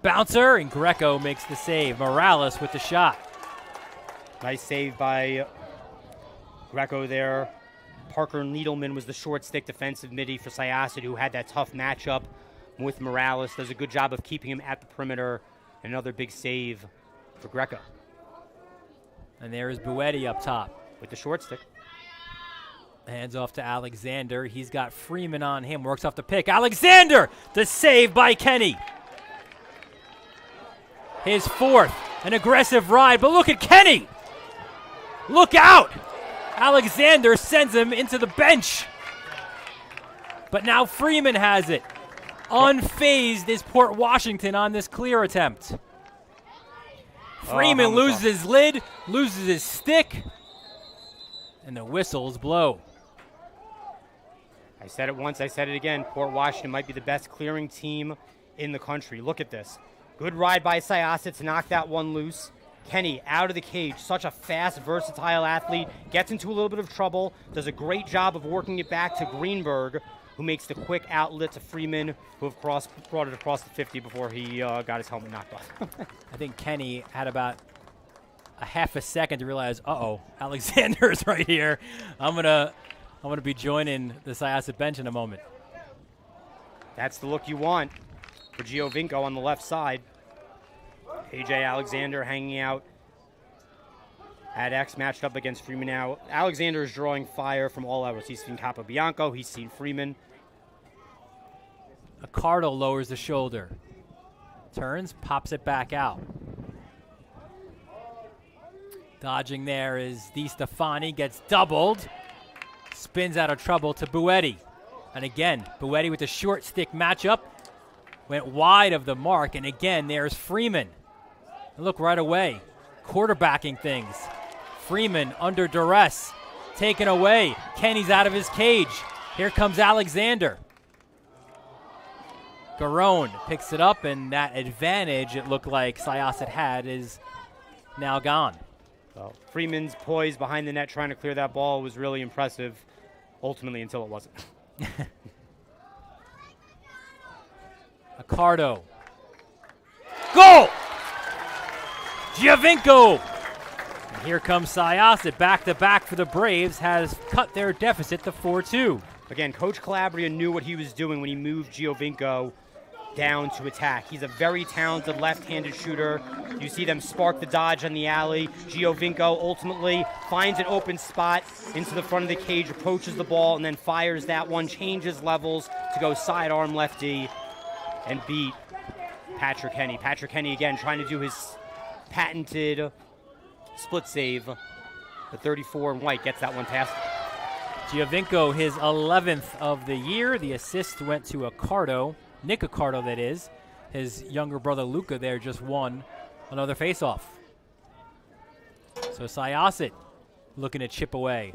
Speaker 2: Bouncer, and Greco makes the save. Morales with the shot.
Speaker 4: Nice save by Greco there. Parker Needleman was the short stick defensive midi for Syosset, who had that tough matchup with Morales. Does a good job of keeping him at the perimeter. Another big save for Greco.
Speaker 2: And there is Buetti up top.
Speaker 4: With the short stick.
Speaker 2: Hands off to Alexander. He's got Freeman on him. Works off the pick. Alexander! The save by Kenny. His fourth. An aggressive ride. But look at Kenny! Look out! Alexander sends him into the bench. But now Freeman has it. Unfazed is Port Washington on this clear attempt. Freeman loses his lid, loses his stick, and the whistles blow.
Speaker 4: I said it once, I said it again. Port Washington might be the best clearing team in the country. Look at this. Good ride by Syosset to knock that one loose. Kenny out of the cage, such a fast, versatile athlete, gets into a little bit of trouble, does a great job of working it back to Greenberg, who makes the quick outlet to Freeman, who of course brought it across the 50 before he got his helmet knocked off.
Speaker 2: I think Kenny had about a half a second to realize, Alexander's right here. I'm gonna be joining the Syosset bench in a moment.
Speaker 4: That's the look you want for Giovinco on the left side. A.J. Alexander hanging out at X, matched up against Freeman now. Alexander is drawing fire from all levels. He's seen Capobianco. He's seen Freeman.
Speaker 2: Accardo lowers the shoulder. Turns, pops it back out. Dodging there is Di Stefani, gets doubled. Spins out of trouble to Buetti. And again, Buetti with the short stick matchup. Went wide of the mark, and again, there's Freeman. And look right away, quarterbacking things. Freeman under duress, taken away. Kenny's out of his cage. Here comes Alexander. Garone picks it up, and that advantage it looked like Syosset had is now gone.
Speaker 4: Well, Freeman's poise behind the net trying to clear that ball was really impressive, ultimately until it wasn't.
Speaker 2: Accardo. Goal! Giovinco! And here comes Syosset, back-to-back for the Braves, has cut their deficit to 4-2.
Speaker 4: Again, Coach Calabria knew what he was doing when he moved Giovinco down to attack. He's a very talented left-handed shooter. You see them spark the dodge on the alley. Giovinco ultimately finds an open spot into the front of the cage, approaches the ball, and then fires that one, changes levels to go sidearm lefty and beat Patrick Henny. Patrick Henny, again, trying to do his patented split save. The 34 in white gets that one past.
Speaker 2: Giovinco, his 11th of the year. The assist went to Accardo. Nick Accardo, that is. His younger brother Luca there just won another faceoff. So Syosset looking to chip away.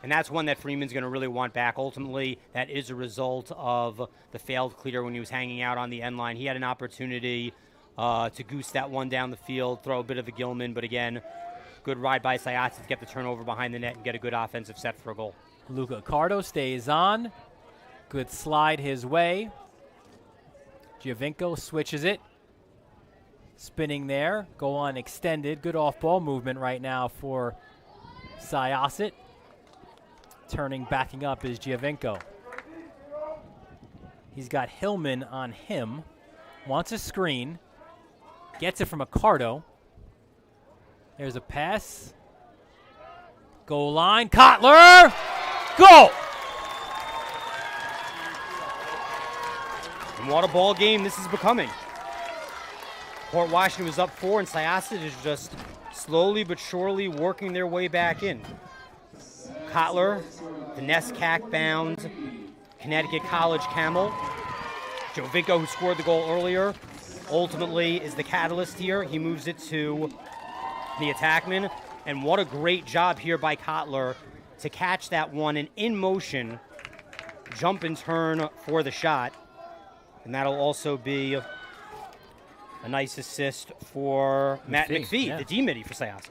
Speaker 4: And that's one that Freeman's going to really want back. Ultimately, that is a result of the failed clear when he was hanging out on the end line. He had an opportunity to goose that one down the field, throw a bit of a Gilman, but again, good ride by Syosset to get the turnover behind the net and get a good offensive set for a goal.
Speaker 2: Luca Accardo stays on. Good slide his way. Giovinco switches it. Spinning there. Go on extended. Good off-ball movement right now for Syosset. Turning, backing up is Giovinco. He's got Hillman on him. Wants a screen. Gets it from Accardo. There's a pass. Goal line. Kotler! Goal!
Speaker 4: And what a ball game this is becoming. Port Washington was up 4, and Syosset is just slowly but surely working their way back in. Kotler, the NESCAC-bound Connecticut College Camel. Giovinco, who scored the goal earlier, ultimately is the catalyst here. He moves it to the attackman. And what a great job here by Kotler to catch that one and in motion, jump and turn for the shot. And that'll also be a nice assist for Matt McPhee,
Speaker 2: yeah.
Speaker 4: the D-midi for Syosset.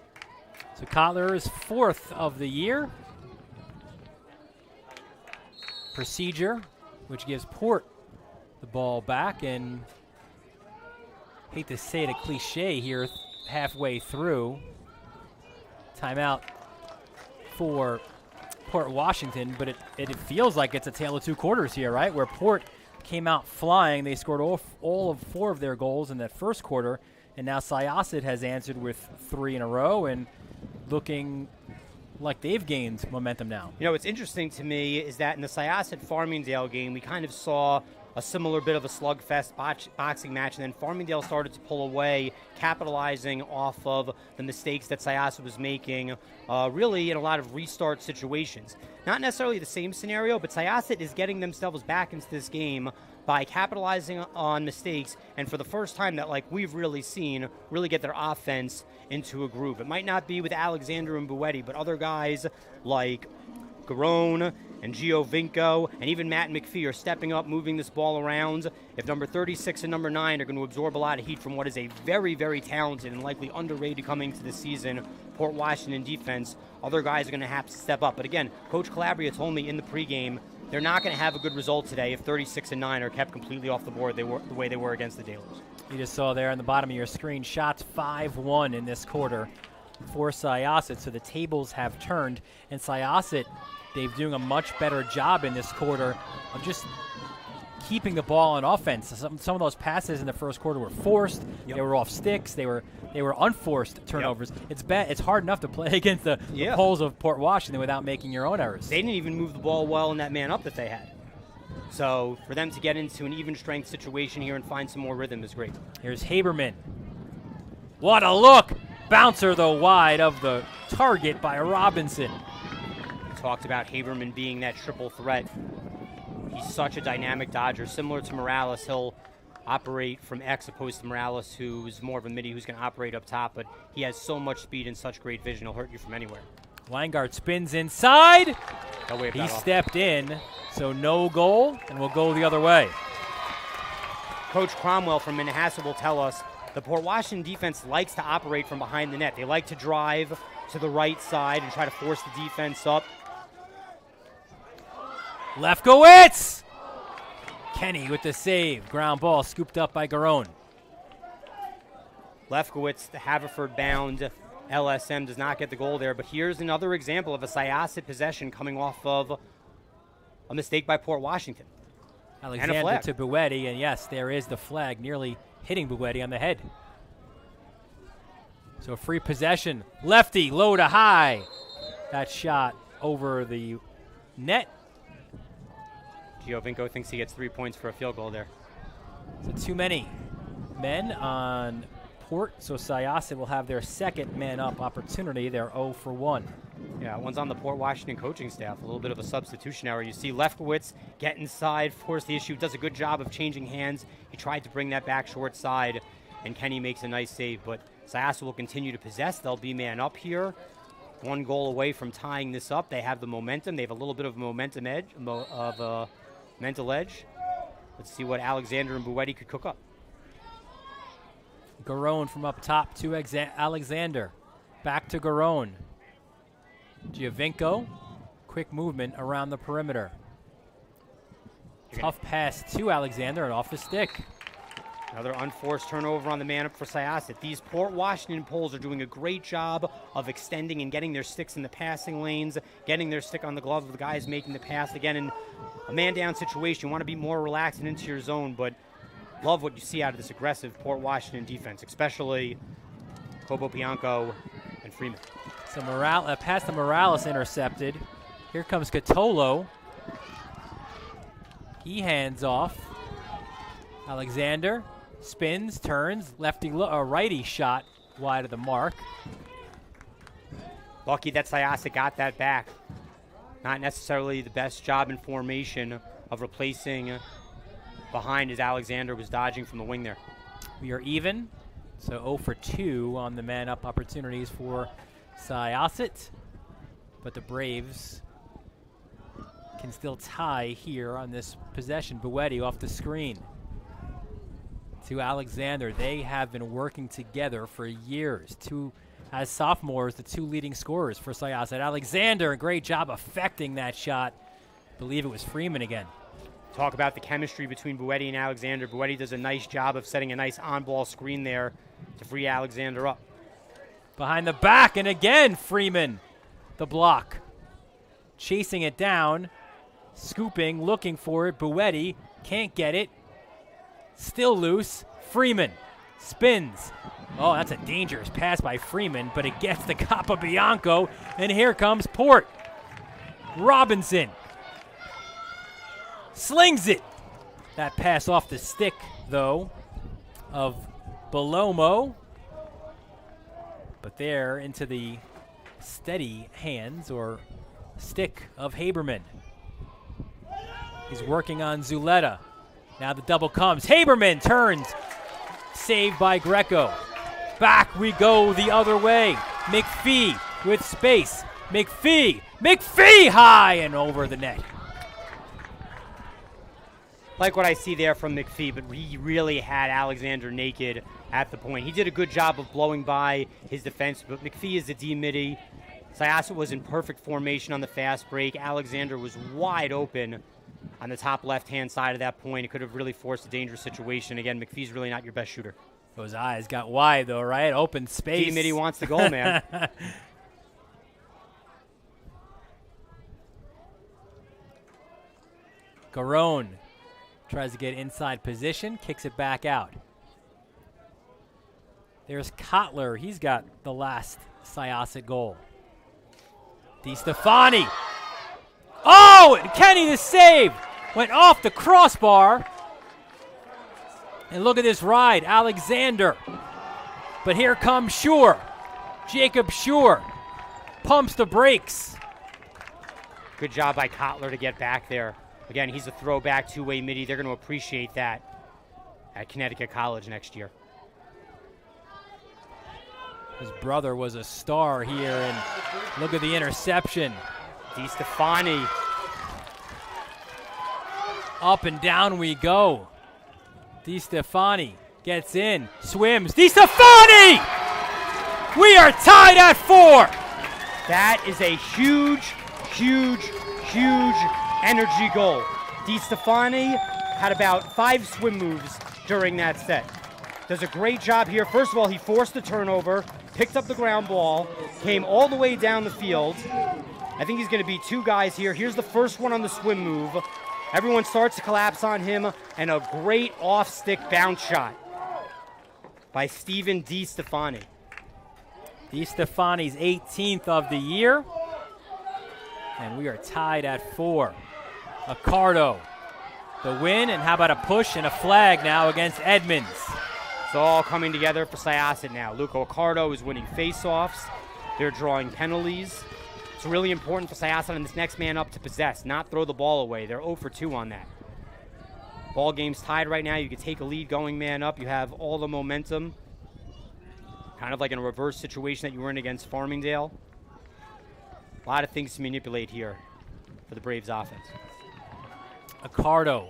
Speaker 2: So Kotler is 4th of the year. Procedure, which gives Port the ball back, and hate to say it, a cliche here halfway through. Timeout for Port Washington, but it feels like it's a tale of two quarters here, right? Where Port came out flying. They scored all of 4 of their goals in that first quarter, and now Syosset has answered with 3 in a row and looking like they've gained momentum now.
Speaker 4: You know, what's interesting to me is that in the Syosset-Farmingdale game, we kind of saw a similar bit of a slugfest boxing match, and then Farmingdale started to pull away, capitalizing off of the mistakes that Syosset was making, really in a lot of restart situations. Not necessarily the same scenario, but Syosset is getting themselves back into this game by capitalizing on mistakes, and for the first time that we've really seen, really get their offense into a groove. It might not be with Alexander and Buetti, but other guys like Garone and Giovinco and even Matt McPhee are stepping up, moving this ball around. If number 36 and number 9 are going to absorb a lot of heat from what is a very, very talented and likely underrated coming to the season Port Washington defense, other guys are going to have to step up. But again, Coach Calabria told me in the pregame they're not going to have a good result today if 36 and 9 are kept completely off the board the way they were against the Dailers.
Speaker 2: You just saw there on the bottom of your screen, shots 5-1 in this quarter for Syosset, so the tables have turned, and Syosset, they're doing a much better job in this quarter of just keeping the ball on offense. Some of those passes in the first quarter were forced. Yep. They were off sticks. They were unforced turnovers. Yep. It's hard enough to play against the poles of Port Washington without making your own errors.
Speaker 4: They didn't even move the ball well in that man up that they had. So for them to get into an even strength situation here and find some more rhythm is great.
Speaker 2: Here's Haberman. What a look! Bouncer, though, wide of the target by Robinson.
Speaker 4: We talked about Haberman being that triple threat. He's such a dynamic dodger. Similar to Morales, he'll operate from X opposed to Morales, who's more of a midi who's going to operate up top, but he has so much speed and such great vision, he'll hurt you from anywhere.
Speaker 2: Weingart spins inside.
Speaker 4: He'll wave
Speaker 2: He
Speaker 4: that off.
Speaker 2: stepped in, so no goal, and we'll go the other way.
Speaker 4: Coach Cromwell from Manhasset will tell us the Port Washington defense likes to operate from behind the net. They like to drive to the right side and try to force the defense up.
Speaker 2: Lefkowitz! Kenny with the save. Ground ball scooped up by Garone.
Speaker 4: Lefkowitz, the Haverford-bound LSM, does not get the goal there, but here's another example of a Syosset possession coming off of a mistake by Port Washington.
Speaker 2: Alexander to Buetti, and yes, there is the flag nearly hitting Buetti on the head. So free possession. Lefty, low to high. That shot over the net.
Speaker 4: Giovinco thinks he gets 3 points for a field goal there.
Speaker 2: So too many men on Port, so Syosset will have their second man-up opportunity. They're 0 for 1.
Speaker 4: Yeah, one's on the Port Washington coaching staff. A little bit of a substitution error. You see Lefkowitz get inside, force the issue, does a good job of changing hands. He tried to bring that back short side, and Kenny makes a nice save. But Syosset will continue to possess. They'll be man up here. 1 goal away from tying this up. They have the momentum. They have a little bit of momentum edge, mental edge. Let's see what Alexander and Buetti could cook up.
Speaker 2: Garone from up top to Alexander. Back to Garone. Giovinco, quick movement around the perimeter. Tough pass to Alexander and off the stick.
Speaker 4: Another unforced turnover on the man up for Syosset. These Port Washington Poles are doing a great job of extending and getting their sticks in the passing lanes, getting their stick on the glove of the guys making the pass. Again, in a man-down situation, you want to be more relaxed and into your zone, but love what you see out of this aggressive Port Washington defense, especially Cobo Bianco and Freeman.
Speaker 2: So pass to Morales intercepted. Here comes Catolo. He hands off. Alexander spins, turns, righty shot wide of the mark.
Speaker 4: Lucky that Syosset got that back. Not necessarily the best job in formation of replacing behind as Alexander was dodging from the wing there.
Speaker 2: We are even, so 0 for 2 on the man-up opportunities for Syosset, but the Braves can still tie here on this possession. Buetti off the screen to Alexander. They have been working together for years. As sophomores, the 2 leading scorers for Syosset. Alexander, a great job affecting that shot. I believe it was Freeman again.
Speaker 4: Talk about the chemistry between Buetti and Alexander. Buetti does a nice job of setting a nice on-ball screen there to free Alexander up.
Speaker 2: Behind the back, and again, Freeman, the block. Chasing it down, scooping, looking for it. Buetti can't get it. Still loose. Freeman spins. Oh, that's a dangerous pass by Freeman, but it gets the Capobianco, and here comes Port. Robinson slings it. That pass off the stick, though, of Belomo. But there into the steady hands or stick of Haberman. He's working on Zuleta. Now the double comes. Haberman turns. Saved by Greco. Back we go the other way. McPhee with space. McPhee high and over the net.
Speaker 4: Like what I see there from McPhee, but he really had Alexander naked at the point. He did a good job of blowing by his defense, but McPhee is a D-midi. Syosset was in perfect formation on the fast break. Alexander was wide open on the top left-hand side of that point. It could have really forced a dangerous situation. Again, McPhee's really not your best shooter.
Speaker 2: Those eyes got wide, though, right? Open space.
Speaker 4: D-midi wants the goal, man.
Speaker 2: Garone tries to get inside position, kicks it back out. There's Kotler. He's got the last Syosset goal. DiStefani. Oh, and Kenny the save. went off the crossbar. And look at this ride, Alexander. But here comes Schur. Jacob Schur pumps the brakes.
Speaker 4: Good job by Kotler to get back there. Again, he's a throwback two-way midi. They're going to appreciate that at Connecticut College next year.
Speaker 2: His brother was a star here, and look at the interception.
Speaker 4: DiStefani.
Speaker 2: Up and down we go. DiStefani gets in, swims. DiStefani! We are tied at 4.
Speaker 4: That is a huge, huge, huge energy goal. DiStefani had about 5 swim moves during that set. Does a great job here. First of all, he forced the turnover, picked up the ground ball, came all the way down the field. I think he's going to beat 2 guys here. Here's the first one on the swim move. Everyone starts to collapse on him, and a great off-stick bounce shot by Steven DiStefani.
Speaker 2: DiStefani's 18th of the year, and we are tied at 4. Accardo, the win, and how about a push and a flag now against Edmonds?
Speaker 4: It's all coming together for Syosset now. Luca Accardo is winning face-offs. They're drawing penalties. It's really important for Syosset and this next man up to possess, not throw the ball away. They're 0 for 2 on that. Ball game's tied right now. You can take a lead going man up. You have all the momentum. Kind of like in a reverse situation that you were in against Farmingdale. A lot of things to manipulate here for the Braves offense.
Speaker 2: Accardo.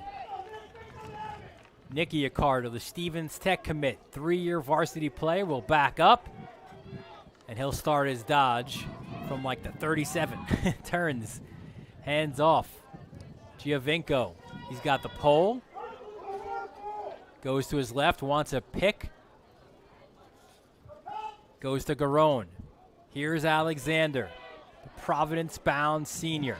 Speaker 2: Nicky Accardo, the Stevens Tech commit, 3-year varsity player, will back up, and he'll start his dodge from like the 37. Turns, hands off. Giovinco, he's got the pole. Goes to his left, wants a pick. Goes to Garone. Here's Alexander, the Providence-bound senior.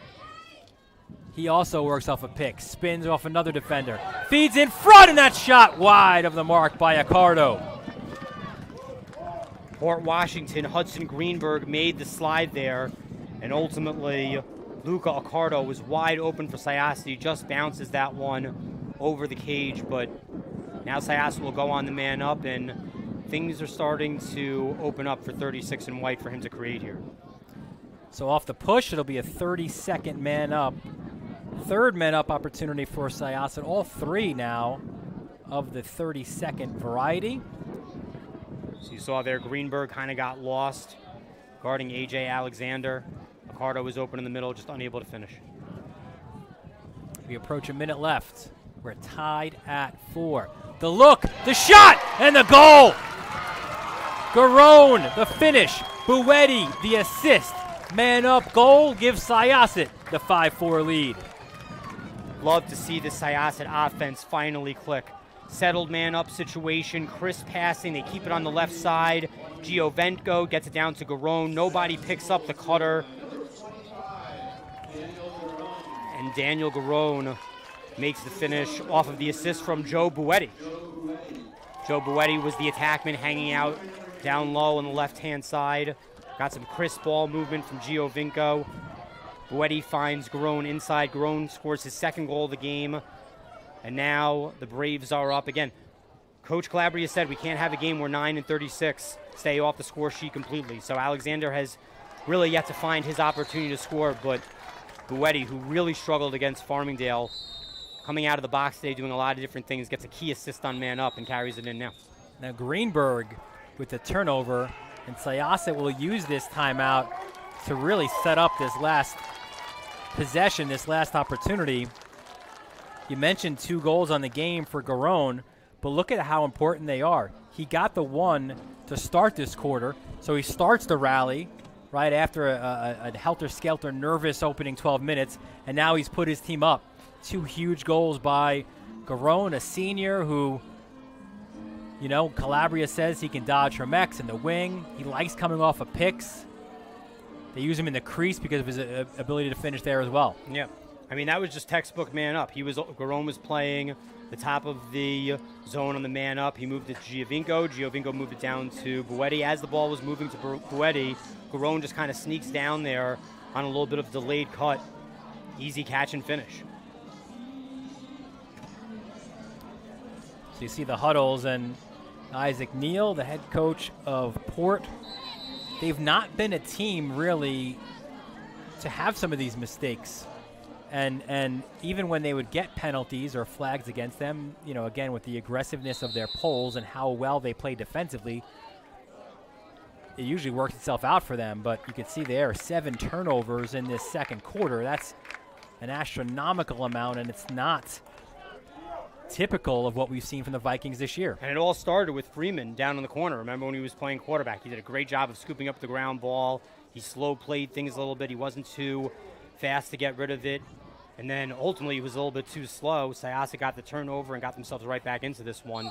Speaker 2: He also works off a pick, spins off another defender, feeds in front, and that shot wide of the mark by Accardo.
Speaker 4: Port Washington, Hudson Greenberg made the slide there, and ultimately Luca Accardo was wide open for Syosset. He just bounces that one over the cage, but now Syosset will go on the man up, and things are starting to open up for 36 and white for him to create here.
Speaker 2: So off the push, it'll be a 32nd man up. Third man up opportunity for Syosset. All 3 now of the 32nd variety.
Speaker 4: So you saw there Greenberg kind of got lost guarding A.J. Alexander. Accardo was open in the middle, just unable to finish.
Speaker 2: We approach a minute left. We're tied at 4. The look, the shot, and the goal! Garone, the finish. Buetti, the assist. Man up goal gives Syosset the 5-4 lead.
Speaker 4: Love to see the Syosset offense finally click. Settled man up situation, crisp passing, they keep it on the left side. Giovinco gets it down to Garone. Nobody picks up the cutter. And Daniel Garone makes the finish off of the assist from Joe Buetti. Joe Buetti was the attackman hanging out down low on the left-hand side. Got some crisp ball movement from Giovinco. Buetti finds Garone inside. Garone scores his 2nd goal of the game. And now the Braves are up again. Coach Calabria said we can't have a game where 9 and 36 stay off the score sheet completely. So Alexander has really yet to find his opportunity to score, but Buetti, who really struggled against Farmingdale, coming out of the box today, doing a lot of different things, gets a key assist on man up and carries it in now.
Speaker 2: Now Greenberg with the turnover, and Syosset will use this timeout to really set up this last possession, this last opportunity. You mentioned 2 goals on the game for Garone, but look at how important they are. He got the one to start this quarter, so he starts the rally right after a helter-skelter, nervous opening 12 minutes, and now he's put his team up. 2 huge goals by Garone, a senior who, you know, Calabria says he can dodge from X in the wing. He likes coming off of picks. They use him in the crease because of his ability to finish there as well.
Speaker 4: Yeah. I mean, that was just textbook man up. Garone was playing the top of the zone on the man up. He moved it to Giovinco. Giovinco moved it down to Buetti. As the ball was moving to Buetti, Garone just kind of sneaks down there on a little bit of delayed cut. Easy catch and finish.
Speaker 2: So you see the huddles, and Isaac Neal, the head coach of Port, they've not been a team really to have some of these mistakes. And even when they would get penalties or flags against them, you know, again, with the aggressiveness of their polls and how well they play defensively, it usually works itself out for them. But you can see there are 7 turnovers in this second quarter. That's an astronomical amount, and it's not typical of what we've seen from the Vikings this year.
Speaker 4: And it all started with Freeman down in the corner. Remember when he was playing quarterback? He did a great job of scooping up the ground ball. He slow played things a little bit. He wasn't too fast to get rid of it. And then ultimately he was a little bit too slow. Syosset got the turnover and got themselves right back into this one.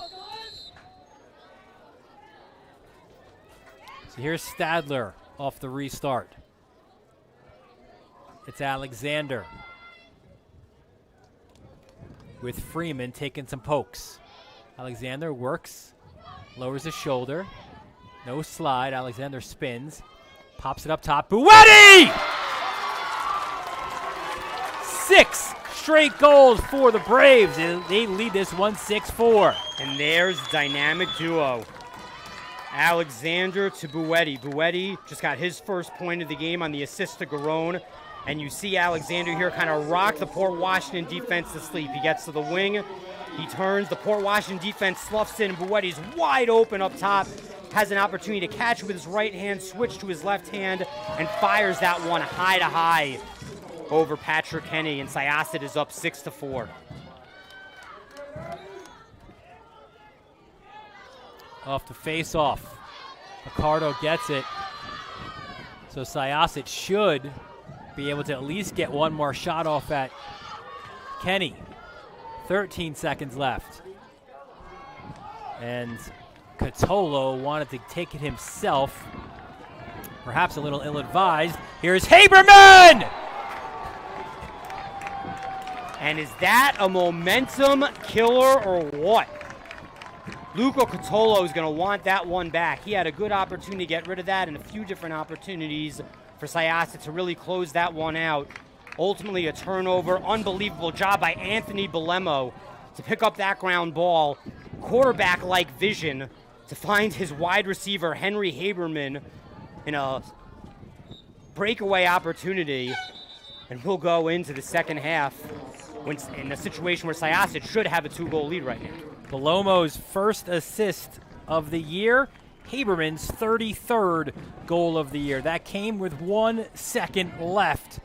Speaker 2: So here's Stadler off the restart. It's Alexander with Freeman taking some pokes. Alexander works, lowers his shoulder. No slide. Alexander spins, pops it up top. Buetti! 6 straight goals for the Braves. They lead this one 6-4.
Speaker 4: And there's the dynamic duo. Alexander to Buetti. Buetti just got his first point of the game on the assist to Garone. And you see Alexander here kind of rock the Port Washington defense to sleep. He gets to the wing. He turns. The Port Washington defense sloughs in. Buetti's wide open up top. Has an opportunity to catch with his right hand, switch to his left hand, and fires that one high to high over Patrick Kenny, and Syosset is up 6-4.
Speaker 2: Off the face-off. Picardo gets it. So Syosset should be able to at least get one more shot off at Kenny. 13 seconds left. And Catolo wanted to take it himself. Perhaps a little ill-advised. Here's Haberman!
Speaker 4: And is that a momentum killer or what? Luca Catolo is going to want that one back. He had a good opportunity to get rid of that and a few different opportunities for Syosset to really close that one out. Ultimately a turnover. Unbelievable job by Anthony Belemo to pick up that ground ball. Quarterback-like vision to find his wide receiver, Henry Haberman, in a breakaway opportunity. And we'll go into the second half in a situation where Syosset should have a 2-goal lead right now.
Speaker 2: Belomo's first assist of the year, Haberman's 33rd goal of the year. That came with 1 second left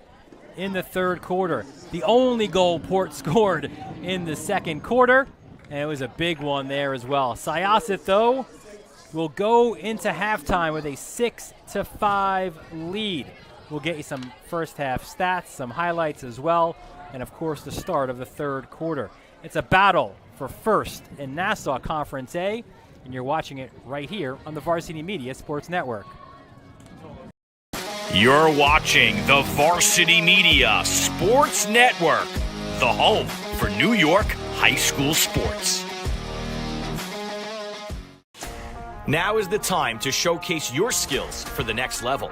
Speaker 2: in the third quarter. The only goal Port scored in the second quarter, and it was a big one there as well. Syosset, though, will go into halftime with a 6-5 lead. We'll get you some first half stats, some highlights as well, and of course the start of the third quarter. It's a battle for first in Nassau Conference A, and you're watching it right here on the Varsity Media Sports Network.
Speaker 1: You're watching the Varsity Media Sports Network, the home for New York high school sports. Now is the time to showcase your skills for the next level.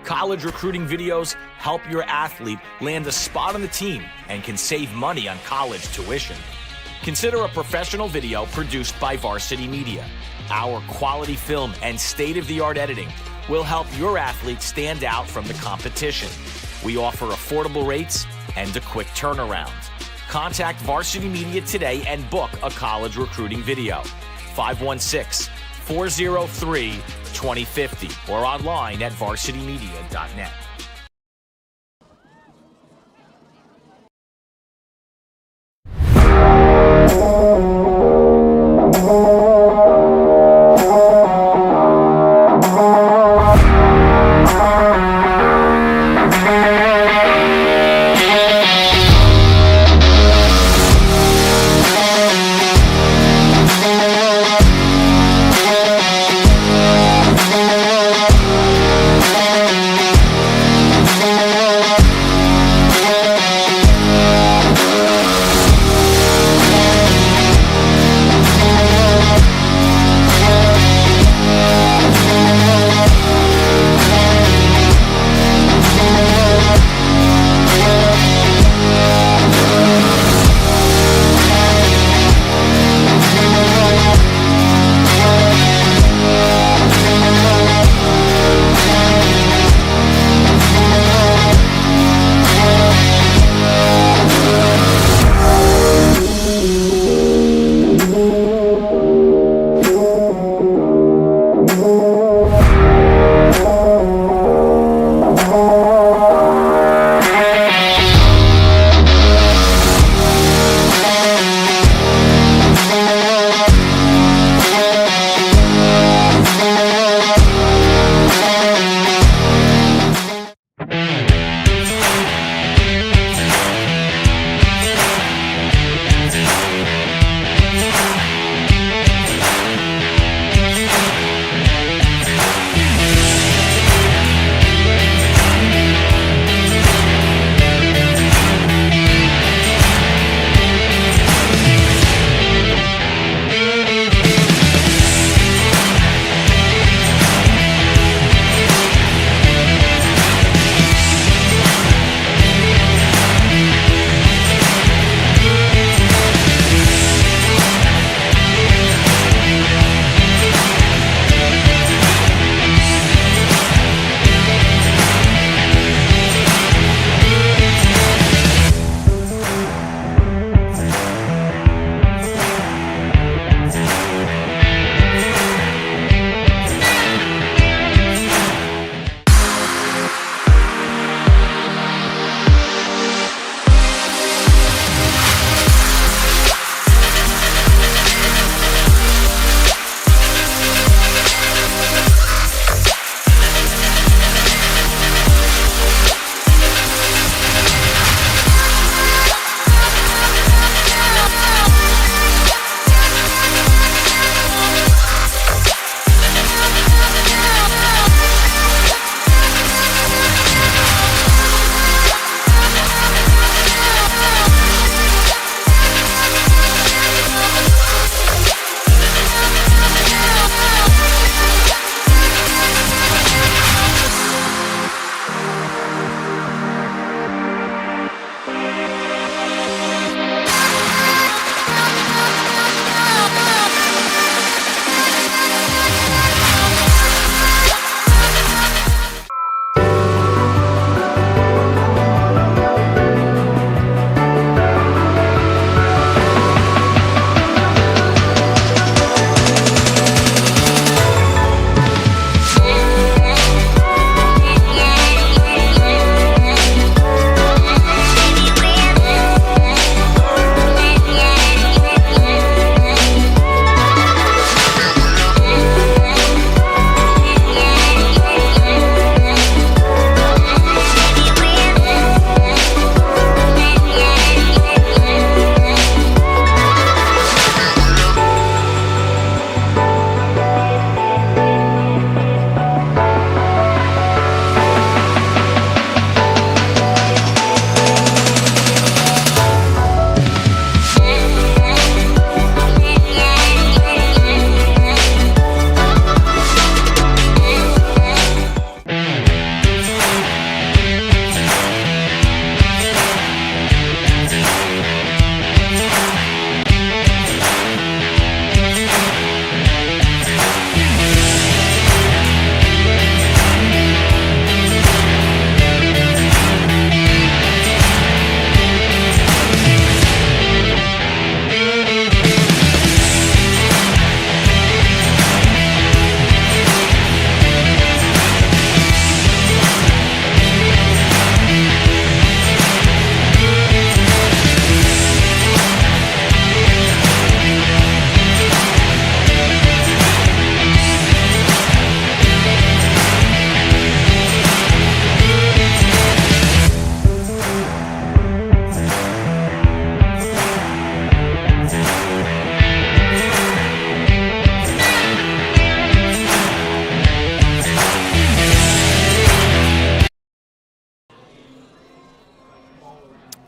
Speaker 1: College recruiting videos help your athlete land a spot on the team and can save money on college tuition. Consider a professional video produced by Varsity Media. Our quality film and state-of-the-art editing will help your athlete stand out from the competition. We offer affordable rates and a quick turnaround. Contact Varsity Media today and book a college recruiting video. 516-403-2050 or online at varsitymedia.net.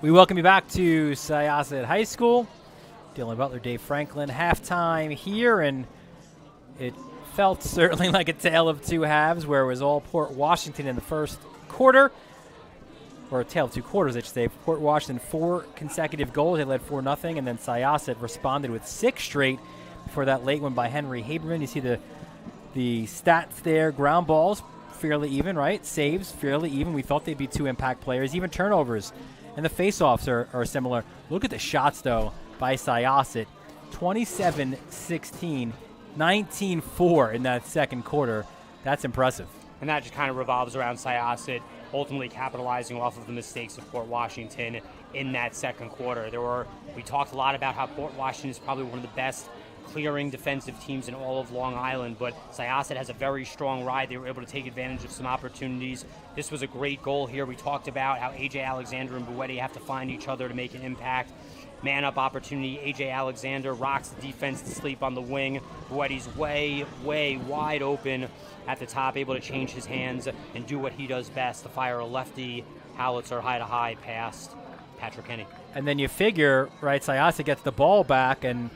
Speaker 2: We welcome you back to Syosset High School. Dylan Butler, Dave Franklin, halftime here, and it felt certainly like a tale of two halves where it was all Port Washington in the first quarter, or a tale of two quarters, I should say. Port Washington, 4 consecutive goals. They led 4-0, and then Syosset responded with 6 straight before that late one by Henry Haberman. You see the stats there, ground balls, fairly even, right? Saves, fairly even. We thought they'd be 2 impact players. Even turnovers and the face-offs are similar. Look at the shots, though, by Syosset. 27-16, 19-4 in that second quarter. That's impressive.
Speaker 4: And that just kind of revolves around Syosset ultimately capitalizing off of the mistakes of Port Washington in that second quarter. We talked a lot about how Port Washington is probably one of the best clearing defensive teams in all of Long Island, but Syosset has a very strong ride. They were able to take advantage of some opportunities. This was a great goal here. We talked about how A.J. Alexander and Buetti have to find each other to make an impact. Man-up opportunity. A.J. Alexander rocks the defense to sleep on the wing. Buetti's way, way wide open at the top, able to change his hands and do what he does best, to fire a lefty howitzer high-to-high past Patrick Henny.
Speaker 2: And then you figure, right, Syosset gets the ball back, and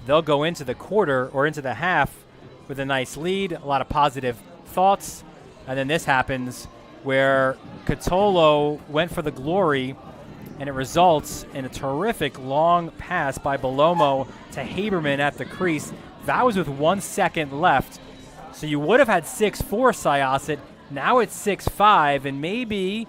Speaker 2: they'll go into the quarter or into the half with a nice lead, a lot of positive thoughts. And then this happens where Catolo went for the glory, and it results in a terrific long pass by Belomo to Haberman at the crease. That was with 1 second left. So you would have had 6-4 Syosset. Now it's 6-5, and maybe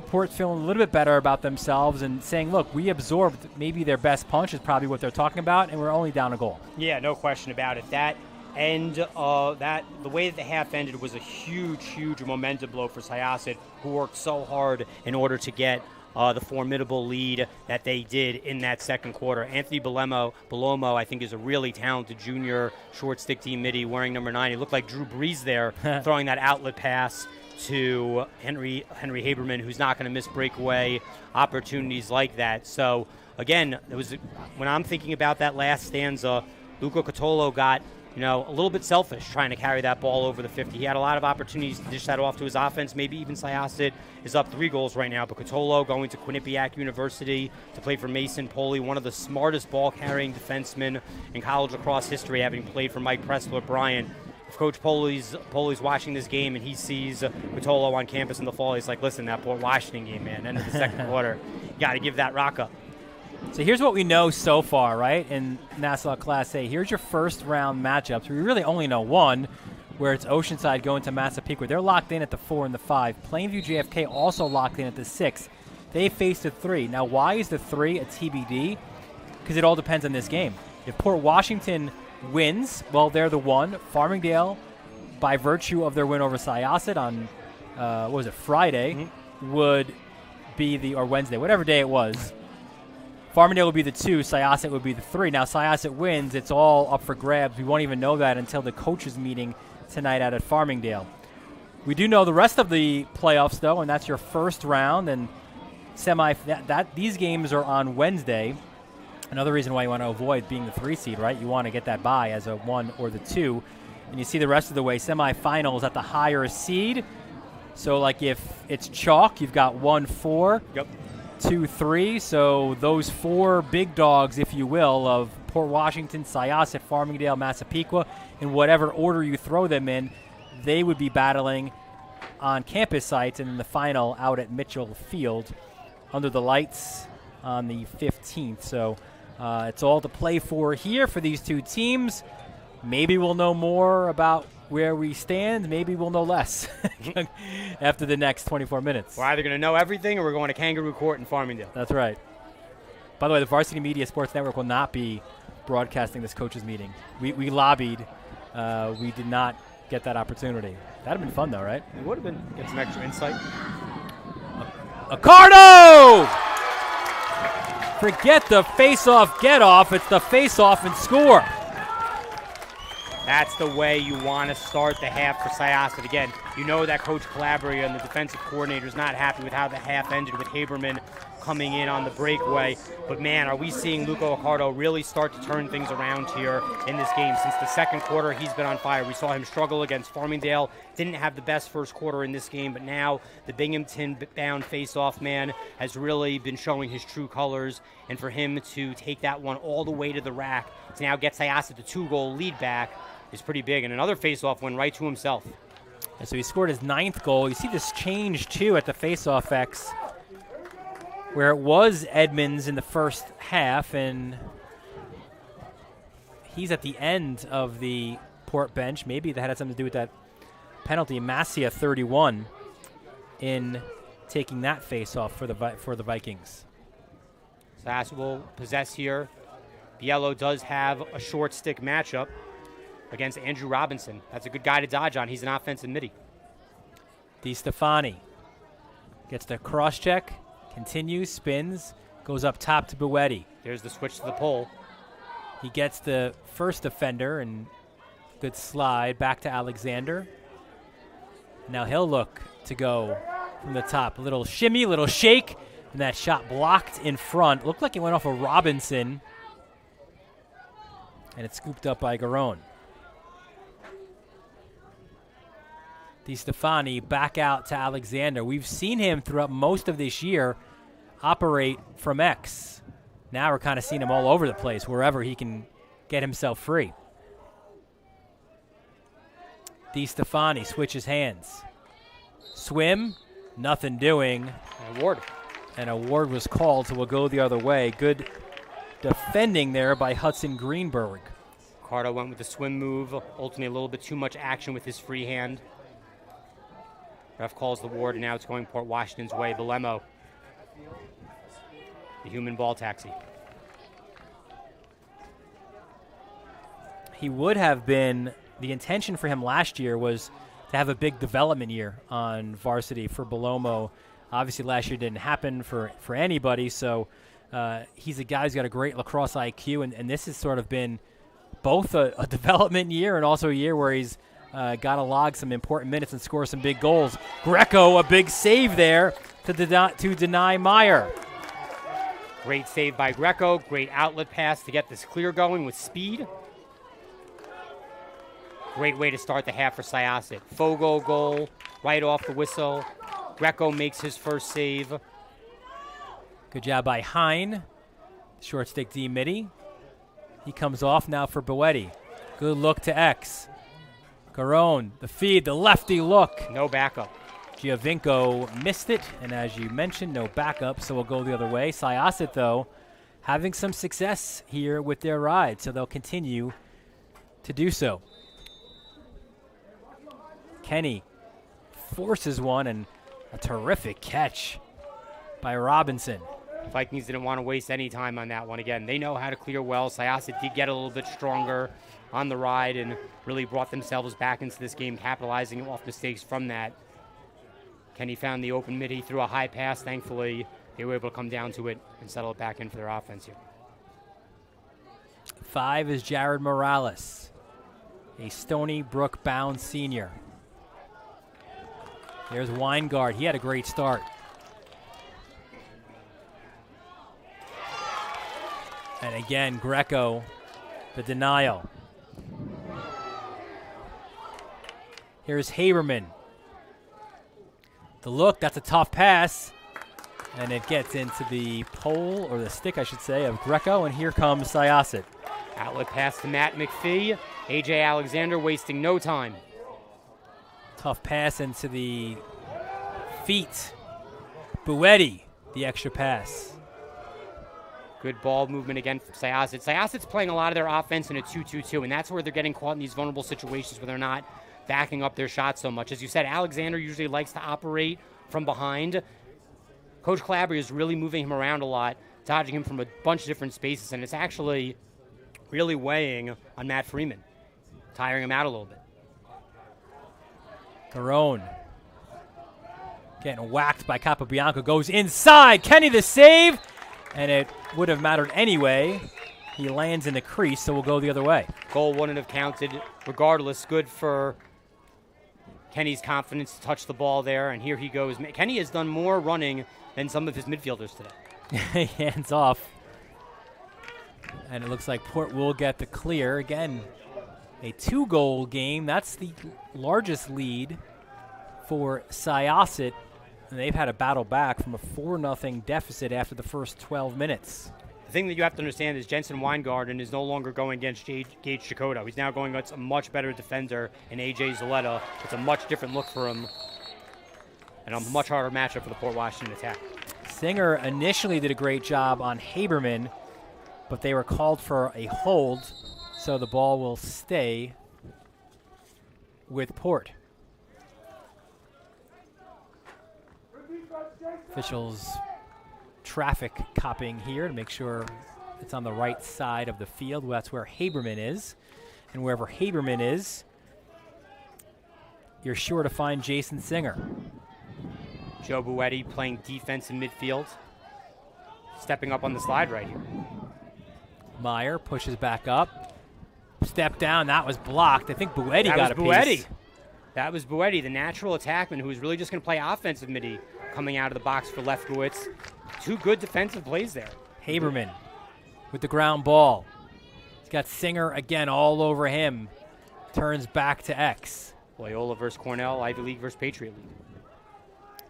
Speaker 2: Port's feeling a little bit better about themselves and saying, look, we absorbed maybe their best punch is probably what they're talking about, and we're only down a goal.
Speaker 4: Yeah, no question about it. That end, the way that the half ended was a huge, huge momentum blow for Syosset, who worked so hard in order to get the formidable lead that they did in that second quarter. Anthony Belomo, I think, is a really talented junior short stick team midi wearing number 9. He looked like Drew Brees there, throwing that outlet pass to Henry Haberman, who's not going to miss breakaway opportunities like that. So, again, when I'm thinking about that last stanza, Luca Catolo got a little bit selfish trying to carry that ball over the 50. He had a lot of opportunities to dish that off to his offense. Maybe even Syosset is up 3 goals right now, but Catolo going to Quinnipiac University to play for Mason Poli, one of the smartest ball-carrying defensemen in college lacrosse history, having played for Mike Pressler Bryant. If Coach Poli's watching this game and he sees Catolo on campus in the fall, he's like, listen, that Port Washington game, man, end of the second quarter, you got to give that rock up.
Speaker 2: So here's what we know so far, right, in Nassau Class A. Here's your first round matchups. We really only know one, where it's Oceanside going to Massapequa. They're locked in at the 4 and the 5. Plainview JFK also locked in at the 6. They faced a 3. Now, why is the 3 a TBD? Because it all depends on this game. If Port Washington wins, well, they're the 1. Farmingdale, by virtue of their win over Syosset on, Friday, would be or Wednesday, whatever day it was. Farmingdale would be the 2, Syosset would be the 3. Now, Syosset wins, it's all up for grabs. We won't even know that until the coaches' meeting tonight out at Farmingdale. We do know the rest of the playoffs, though, and that's your first round. And these games are on Wednesday. Another reason why you want to avoid being the 3 seed, right? You want to get that bye as a 1 or the 2. And you see the rest of the way, semifinals at the higher seed. So, like, if it's chalk, you've got 1-4.
Speaker 4: Yep.
Speaker 2: 2-3, so those 4 big dogs, if you will, of Port Washington, Syosset, Farmingdale, Massapequa, in whatever order you throw them in, they would be battling on campus sites and in the final out at Mitchell Field under the lights on the 15th. So it's all to play for here for these 2 teams. Maybe we'll know more about where we stand. Maybe we'll know less after the next 24 minutes.
Speaker 4: We're either going to know everything or we're going to Kangaroo Court in Farmingdale.
Speaker 2: That's right. By the way, the Varsity Media Sports Network will not be broadcasting this coaches meeting. We lobbied. We did not get that opportunity. That would have been fun, though, right?
Speaker 4: It would have been. Get some extra insight.
Speaker 2: Accardo! Forget the face-off, get-off. It's the face-off and score.
Speaker 4: That's the way you want to start the half for Syosset. Again, you know that Coach Calabria and the defensive coordinator is not happy with how the half ended, with Haberman coming in on the breakaway. But man, are we seeing Luca Accardo really start to turn things around here in this game. Since the second quarter, he's been on fire. We saw him struggle against Farmingdale. Didn't have the best first quarter in this game, but now the Binghamton-bound face-off man has really been showing his true colors. And for him to take that one all the way to the rack to now get Syosset the 2-goal lead back is pretty big. And another face-off went right to himself.
Speaker 2: And so he scored his 9th goal. You see this change, too, at the face-off X, where it was Edmonds in the first half, and he's at the end of the Port bench. Maybe that had something to do with that penalty. Massia, 31, in taking that face-off for the Vikings.
Speaker 4: Syosset will possess here. Biello does have a short stick matchup against Andrew Robinson. That's a good guy to dodge on. He's an offensive midi.
Speaker 2: DiStefani gets the cross-check, continues, spins, goes up top to Buetti.
Speaker 4: There's the switch to the pole.
Speaker 2: He gets the first defender, and good slide back to Alexander. Now he'll look to go from the top. A little shimmy, a little shake, and that shot blocked in front. Looked like it went off of Robinson, and it's scooped up by Garone. DiStefani back out to Alexander. We've seen him throughout most of this year operate from X. Now we're kind of seeing him all over the place, wherever he can get himself free. DiStefani switches hands. Swim, nothing doing. And a ward was called, so we'll go the other way. Good defending there by Hudson Greenberg.
Speaker 4: Cardo went with the swim move. Ultimately a little bit too much action with his free hand. Ref calls the ward, and now it's going Port Washington's way. Belemo, the human ball taxi.
Speaker 2: He would have been, the intention for him last year was to have a big development year on varsity for Bellomo. Obviously last year didn't happen for anybody, so he's a guy who's got a great lacrosse IQ, and this has sort of been both a development year and also a year where he's got to log some important minutes and score some big goals. Greco, a big save there to deny Meyer.
Speaker 4: Great save by Greco. Great outlet pass to get this clear going with speed. Great way to start the half for Syosset. Fogo goal right off the whistle. Greco makes his first save.
Speaker 2: Good job by Hine. Short stick D midi. He comes off now for Buetti. Good look to X. Garone, the feed, the lefty look.
Speaker 4: No backup.
Speaker 2: Giovinco missed it, and as you mentioned, no backup, so we'll go the other way. Syosset, though, having some success here with their ride, so they'll continue to do so. Kenny forces one, and a terrific catch by Robinson.
Speaker 4: Vikings didn't want to waste any time on that one. Again, they know how to clear well. Syosset did get a little bit stronger on the ride and really brought themselves back into this game, capitalizing off mistakes from that. Kenny found the open midi through a high pass. Thankfully, they were able to come down to it and settle it back in for their offense here.
Speaker 2: 5 is Jared Morales, a Stony Brook-bound senior. There's Weingart. He had a great start. And again, Greco, the denial. Here's Haberman. The look, that's a tough pass. And it gets into the pole, or the stick, I should say, of Greco. And here comes Syosset.
Speaker 4: Outlet pass to Matt McPhee. A.J. Alexander wasting no time.
Speaker 2: Tough pass into the feet. Buetti, the extra pass.
Speaker 4: Good ball movement again from Syosset. Syosset's playing a lot of their offense in a 2-2-2, and that's where they're getting caught in these vulnerable situations where they're not backing up their shots so much. As you said, Alexander usually likes to operate from behind. Coach Calabria is really moving him around a lot, dodging him from a bunch of different spaces, and it's actually really weighing on Matt Freeman, tiring him out a little bit.
Speaker 2: Garone getting whacked by Capobianco, goes inside. Kenny the save, and it would have mattered anyway. He lands in the crease, so we'll go the other way.
Speaker 4: Goal wouldn't have counted regardless. Good for Kenny's confidence to touch the ball there, and here he goes. Kenny has done more running than some of his midfielders today.
Speaker 2: Hands off. And it looks like Port will get the clear. Again, a 2-goal game. That's the largest lead for Syosset. And they've had to battle back from a 4-0 deficit after the first 12 minutes.
Speaker 4: The thing that you have to understand is Jensen Weingarten is no longer going against Gage Chikoto. He's now going against a much better defender in A.J. Zaletta. It's a much different look for him and a much harder matchup for the Port Washington attack.
Speaker 2: Singer initially did a great job on Haberman, but they were called for a hold, so the ball will stay with Port. Officials traffic copying here to make sure it's on the right side of the field. That's where Haberman is. And wherever Haberman is, you're sure to find Jason Singer.
Speaker 4: Joe Buetti playing defense in midfield. Stepping up on the slide right here.
Speaker 2: Meyer pushes back up. Step down. That was blocked. I think Buetti got a piece.
Speaker 4: That was Buetti, the natural attackman who was really just going to play offensive midi coming out of the box for Lefkowitz. Two good defensive plays there.
Speaker 2: Haberman with the ground ball. He's got Singer again all over him. Turns back to X.
Speaker 4: Loyola versus Cornell, Ivy League versus Patriot League.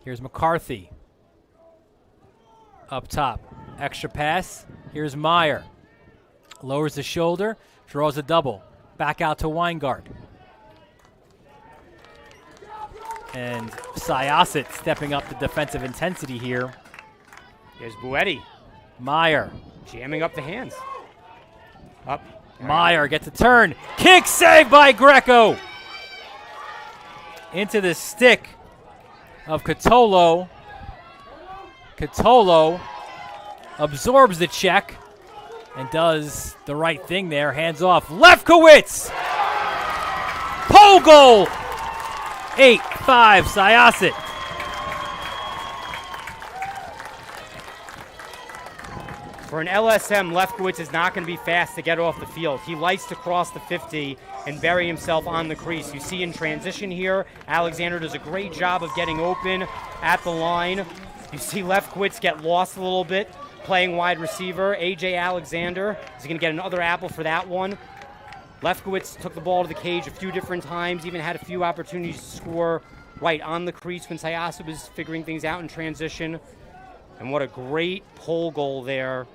Speaker 2: Here's McCarthy. Up top. Extra pass. Here's Meyer. Lowers the shoulder. Draws a double. Back out to Weingart. And Syosset stepping up the defensive intensity here.
Speaker 4: Here's Buetti.
Speaker 2: Meyer.
Speaker 4: Jamming up the hands. Up.
Speaker 2: Meyer gets a turn. Kick save by Greco. Into the stick of Catolo. Catolo absorbs the check and does the right thing there. Hands off. Lefkowitz. Pole goal. 8-5 Syosset.
Speaker 4: For an LSM, Lefkowitz is not going to be fast to get off the field. He likes to cross the 50 and bury himself on the crease. You see in transition here, Alexander does a great job of getting open at the line. You see Lefkowitz get lost a little bit playing wide receiver. A.J. Alexander is going to get another apple for that one. Lefkowitz took the ball to the cage a few different times, even had a few opportunities to score right on the crease when Syosset was figuring things out in transition. And what a great pole goal there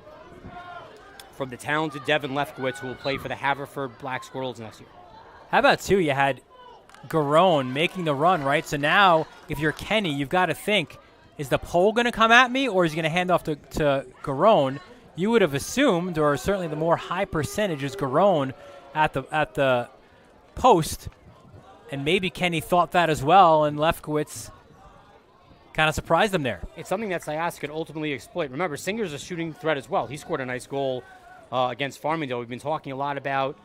Speaker 4: from the talented Devin Lefkowitz, who will play for the Haverford Black Squirrels next year.
Speaker 2: How about, too, you had Garone making the run, right? So now, if you're Kenny, you've got to think, is the pole going to come at me, or is he going to hand off to Garone? You would have assumed, or certainly the more high percentage is Garone at the post, and maybe Kenny thought that as well, and Lefkowitz kind of surprised him there.
Speaker 4: It's something that Syosset could ultimately exploit. Remember, Singer's a shooting threat as well. He scored a nice goal against Farmingdale. We've been talking a lot about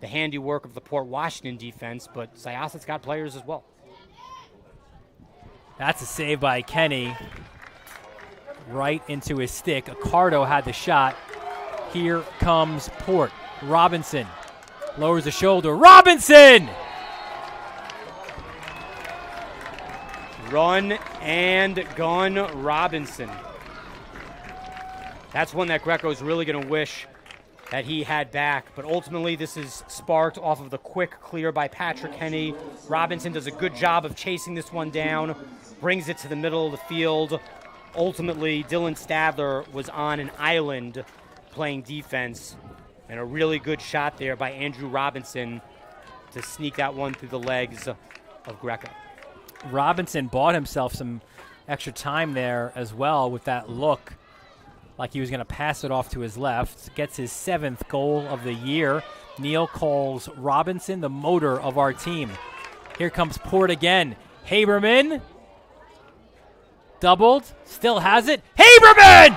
Speaker 4: the handiwork of the Port Washington defense, but Syosset's got players as well.
Speaker 2: That's a save by Kenny. Right into his stick. Accardo had the shot. Here comes Port. Robinson lowers the shoulder. Robinson!
Speaker 4: Run and gun Robinson. That's one that Greco's really going to wish that he had back, but ultimately this is sparked off of the quick clear by Patrick Henny. Robinson does a good job of chasing this one down, brings it to the middle of the field. Ultimately, Dylan Stadler was on an island playing defense, and a really good shot there by Andrew Robinson to sneak that one through the legs of Greco.
Speaker 2: Robinson bought himself some extra time there as well with that look, like he was going to pass it off to his left. Gets his 7th goal of the year. Neil calls Robinson the motor of our team. Here comes Port again. Haberman. Doubled. Still has it. Haberman!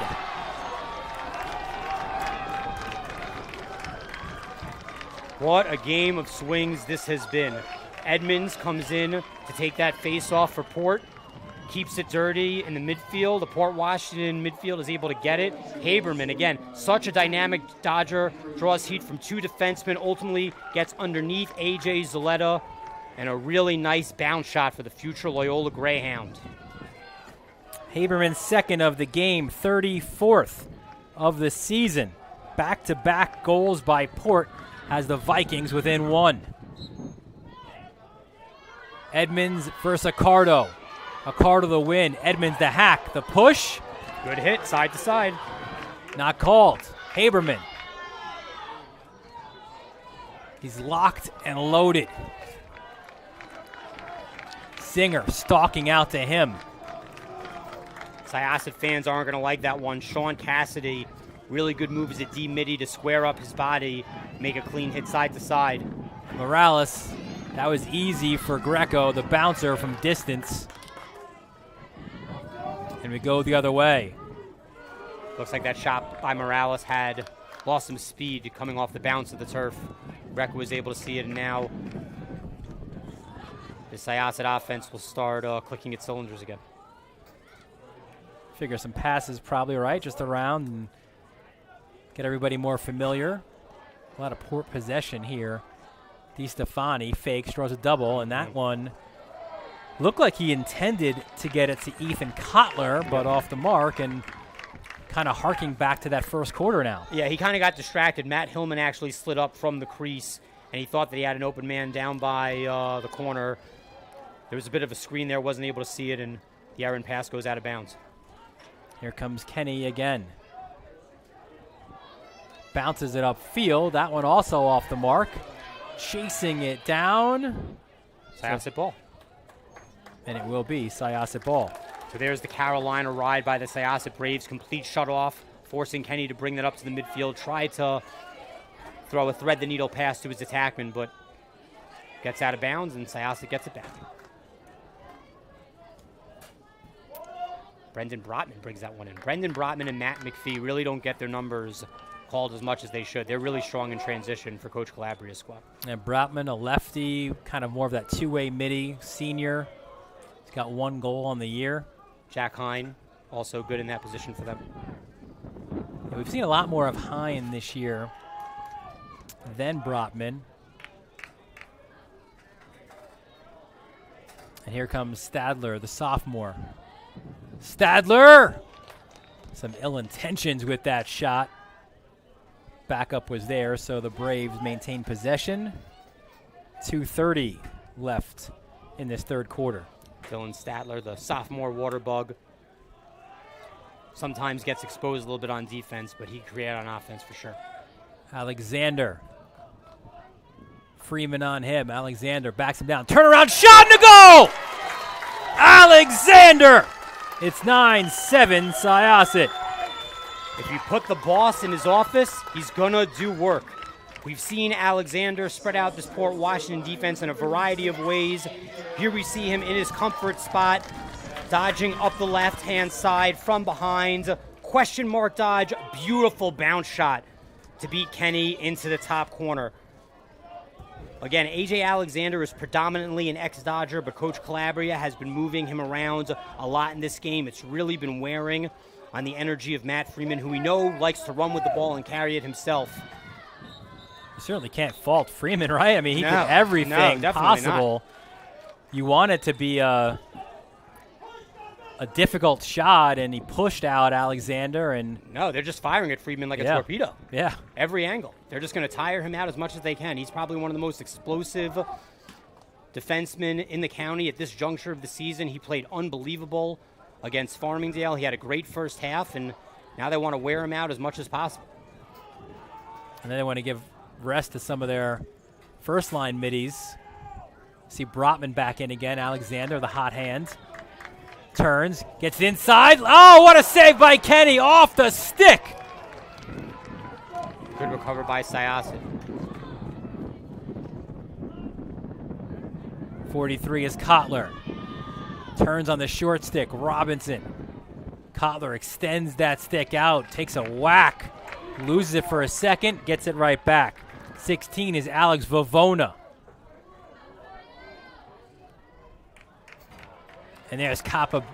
Speaker 4: What a game of swings this has been. Edmonds comes in to take that face-off for Port. Keeps it dirty in the midfield. The Port Washington midfield is able to get it. Haberman, again, such a dynamic dodger. Draws heat from 2 defensemen. Ultimately gets underneath A.J. Zaletta. And a really nice bounce shot for the future Loyola Greyhound.
Speaker 2: Haberman's second of the game, 34th of the season. Back-to-back goals by Port has the Vikings within one. Edmonds versus Accardo. Accardo the win. Edmonds the hack. The push.
Speaker 4: Good hit, side to side.
Speaker 2: Not called. Haberman. He's locked and loaded. Singer stalking out to him.
Speaker 4: Syosset fans aren't going to like that one. Sean Cassidy, really good move as a D-midi to square up his body, make a clean hit side to side.
Speaker 2: Morales, that was easy for Greco, the bouncer from distance. And we go the other way.
Speaker 4: Looks like that shot by Morales had lost some speed coming off the bounce of the turf. Greco was able to see it, and now the Syosset offense will start clicking its cylinders again.
Speaker 2: Figure some passes probably right, just around and get everybody more familiar. A lot of Port possession here. DiStefani fakes, draws a double, and that one looked like he intended to get it to Ethan Kotler, but off the mark and kind of harking back to that first quarter now.
Speaker 4: Yeah, he kind of got distracted. Matt Hillman actually slid up from the crease, and he thought that he had an open man down by the corner. There was a bit of a screen there, wasn't able to see it, and the errant pass goes out of bounds.
Speaker 2: Here comes Kenny again. Bounces it upfield. That one also off the mark. Chasing it down.
Speaker 4: Syosset ball.
Speaker 2: And it will be Syosset ball.
Speaker 4: So there's the Carolina ride by the Syosset Braves. Complete shutoff, forcing Kenny to bring that up to the midfield. Tried to throw a thread-the-needle pass to his attackman, but gets out of bounds, and Syosset gets it back. Brendan Brotman brings that one in. Brendan Brotman and Matt McPhee really don't get their numbers called as much as they should. They're really strong in transition for Coach Calabria's squad.
Speaker 2: And Brotman, a lefty, kind of more of that two-way midi, senior. He's got one goal on the year.
Speaker 4: Jack Hine, also good in that position for them.
Speaker 2: Yeah, we've seen a lot more of Hine this year than Brotman. And here comes Stadler, the sophomore. Stadler! Some ill intentions with that shot. Backup was there, so the Braves maintain possession. 2:30 left in this third quarter.
Speaker 4: Dylan Stadler, the sophomore water bug, sometimes gets exposed a little bit on defense, but he can create on offense for sure.
Speaker 2: Alexander. Freeman on him. Alexander backs him down. Turnaround shot and a goal! Alexander! It's 9-7 Syosset.
Speaker 4: If you put the boss in his office, he's going to do work. We've seen Alexander spread out this Port Washington defense in a variety of ways. Here we see him in his comfort spot, dodging up the left-hand side from behind. Question mark dodge, beautiful bounce shot to beat Kenny into the top corner. Again, A.J. Alexander is predominantly an ex-Dodger, but Coach Calabria has been moving him around a lot in this game. It's really been wearing on the energy of Matt Freeman, who we know likes to run with the ball and carry it himself.
Speaker 2: You certainly can't fault Freeman, right? I mean, he did
Speaker 4: No,
Speaker 2: everything
Speaker 4: definitely
Speaker 2: possible. You want it to be a difficult shot, and he pushed out Alexander. And
Speaker 4: No, they're just firing at Freeman like a torpedo.
Speaker 2: Yeah.
Speaker 4: Every angle. They're just going to tire him out as much as they can. He's probably one of the most explosive defensemen in the county at this juncture of the season. He played unbelievable against Farmingdale. He had a great first half, and now they want to wear him out as much as possible.
Speaker 2: And then they want to give rest to some of their first-line middies. See Brotman back in again. Alexander, the hot hand. Turns, gets inside. Oh, what a save by Kenny off the stick.
Speaker 4: Good recover by Syosset.
Speaker 2: 43 is Kotler. Turns on the short stick. Robinson. Kotler extends that stick out, takes a whack, loses it for a second, gets it right back. 16 is Alex Vavona. And there's Capa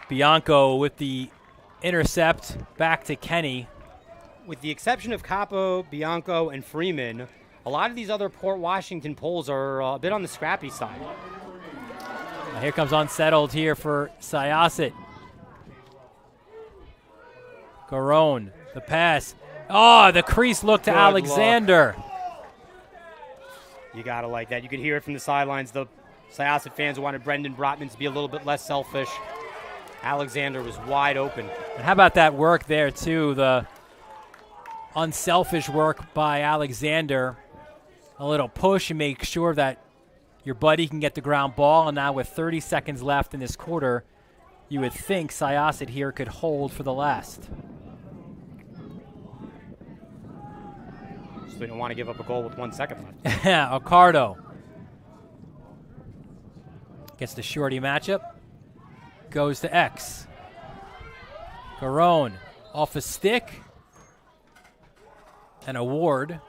Speaker 2: Bianco with the intercept back to Kenny.
Speaker 4: With the exception of Capo, Bianco, and Freeman, a lot of these other Port Washington polls are a bit on the scrappy side.
Speaker 2: Now here comes unsettled here for Syosset. Garone, the pass. Oh, the crease look to
Speaker 4: Good
Speaker 2: Alexander.
Speaker 4: You got to like that. You could hear it from the sidelines. The Syosset fans wanted Brendan Brotman to be a little bit less selfish. Alexander was wide open.
Speaker 2: And how about that work there, too? The unselfish work by Alexander. A little push and make sure that your buddy can get the ground ball. And now with 30 seconds left in this quarter, you would think Syosset here could hold for the last.
Speaker 4: So they don't want to give up a goal with 1 second left.
Speaker 2: Ocardo gets the shorty matchup. Goes to X. Garone off a stick. And a Ward.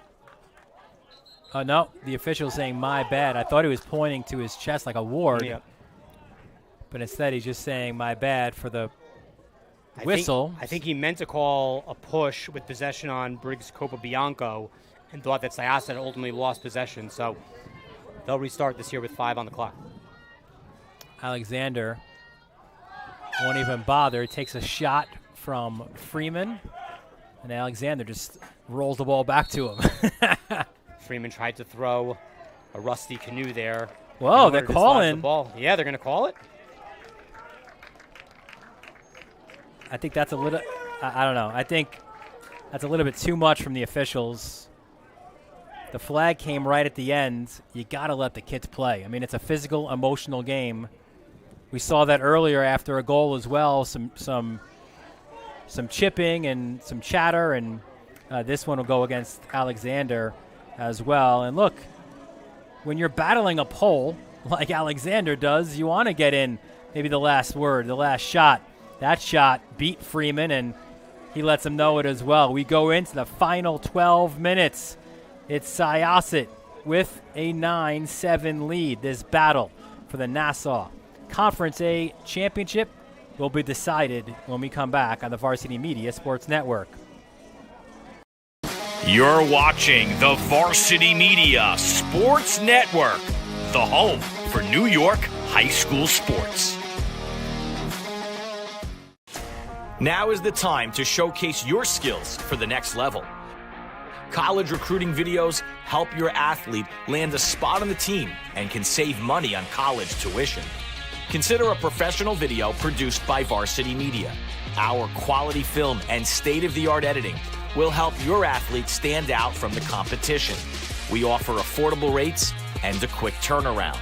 Speaker 2: Oh, no, the official saying my bad. I thought he was pointing to his chest like a Ward.
Speaker 4: Yep.
Speaker 2: But instead he's just saying my bad for the whistle.
Speaker 4: I think he meant to call a push with possession on Briggs Copabianco and thought that Syosset ultimately lost possession. So they'll restart this here with 5 on the clock.
Speaker 2: Alexander won't even bother. He takes a shot from Freeman, and Alexander just rolls the ball back to him.
Speaker 4: Freeman tried to throw a rusty canoe there.
Speaker 2: Whoa, they're calling.
Speaker 4: The ball. Yeah, they're going to call it.
Speaker 2: I think that's a little, I don't know. I think that's a little bit too much from the officials. The flag came right at the end. You got to let the kids play. I mean, it's a physical, emotional game. We saw that earlier after a goal as well. Some chipping and some chatter, and this one will go against Alexander as well. And look, when you're battling a pole like Alexander does, you want to get in maybe the last word, the last shot. That shot beat Freeman, and he lets him know it as well. We go into the final 12 minutes. It's Syosset with a 9-7 lead. This battle for the Nassau Conference A championship will be decided when we come back on the Varsity Media Sports Network.
Speaker 1: You're watching the Varsity Media Sports Network, the home for New York high school sports. Now is the time to showcase your skills for the next level. College recruiting videos help your athlete land a spot on the team and can save money on college tuition. Consider a professional video produced by Varsity Media. Our quality film and state-of-the-art editing will help your athlete stand out from the competition. We offer affordable rates and a quick turnaround.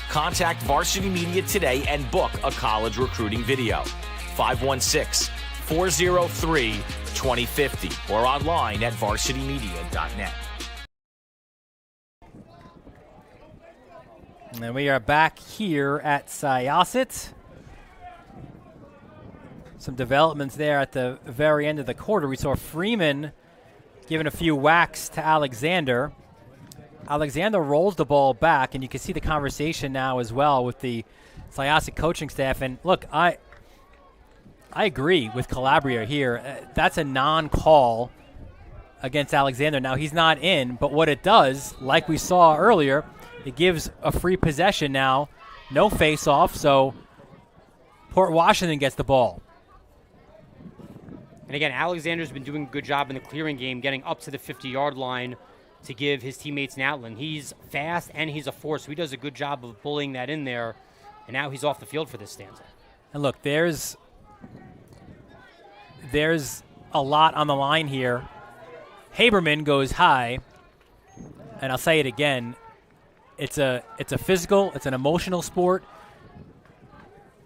Speaker 1: Contact Varsity Media today and book a college recruiting video. 516-403-2050 or online at varsitymedia.net.
Speaker 2: And we are back here at Syosset. Some developments there at the very end of the quarter. We saw Freeman giving a few whacks to Alexander. Alexander rolls the ball back, and you can see the conversation now as well with the Syosset coaching staff. And look, I agree with Calabria here. That's a non-call against Alexander. Now, he's not in, but what it does, like we saw earlier, it gives a free possession now. No face-off, so Port Washington gets the ball.
Speaker 4: And again, Alexander's been doing a good job in the clearing game, getting up to the 50-yard line to give his teammates an outlet. He's fast and he's a force, so he does a good job of bullying that in there. And now he's off the field for this stanza.
Speaker 2: And look, there's a lot on the line here. Haberman goes high, and I'll say it again. It's a physical, it's an emotional sport.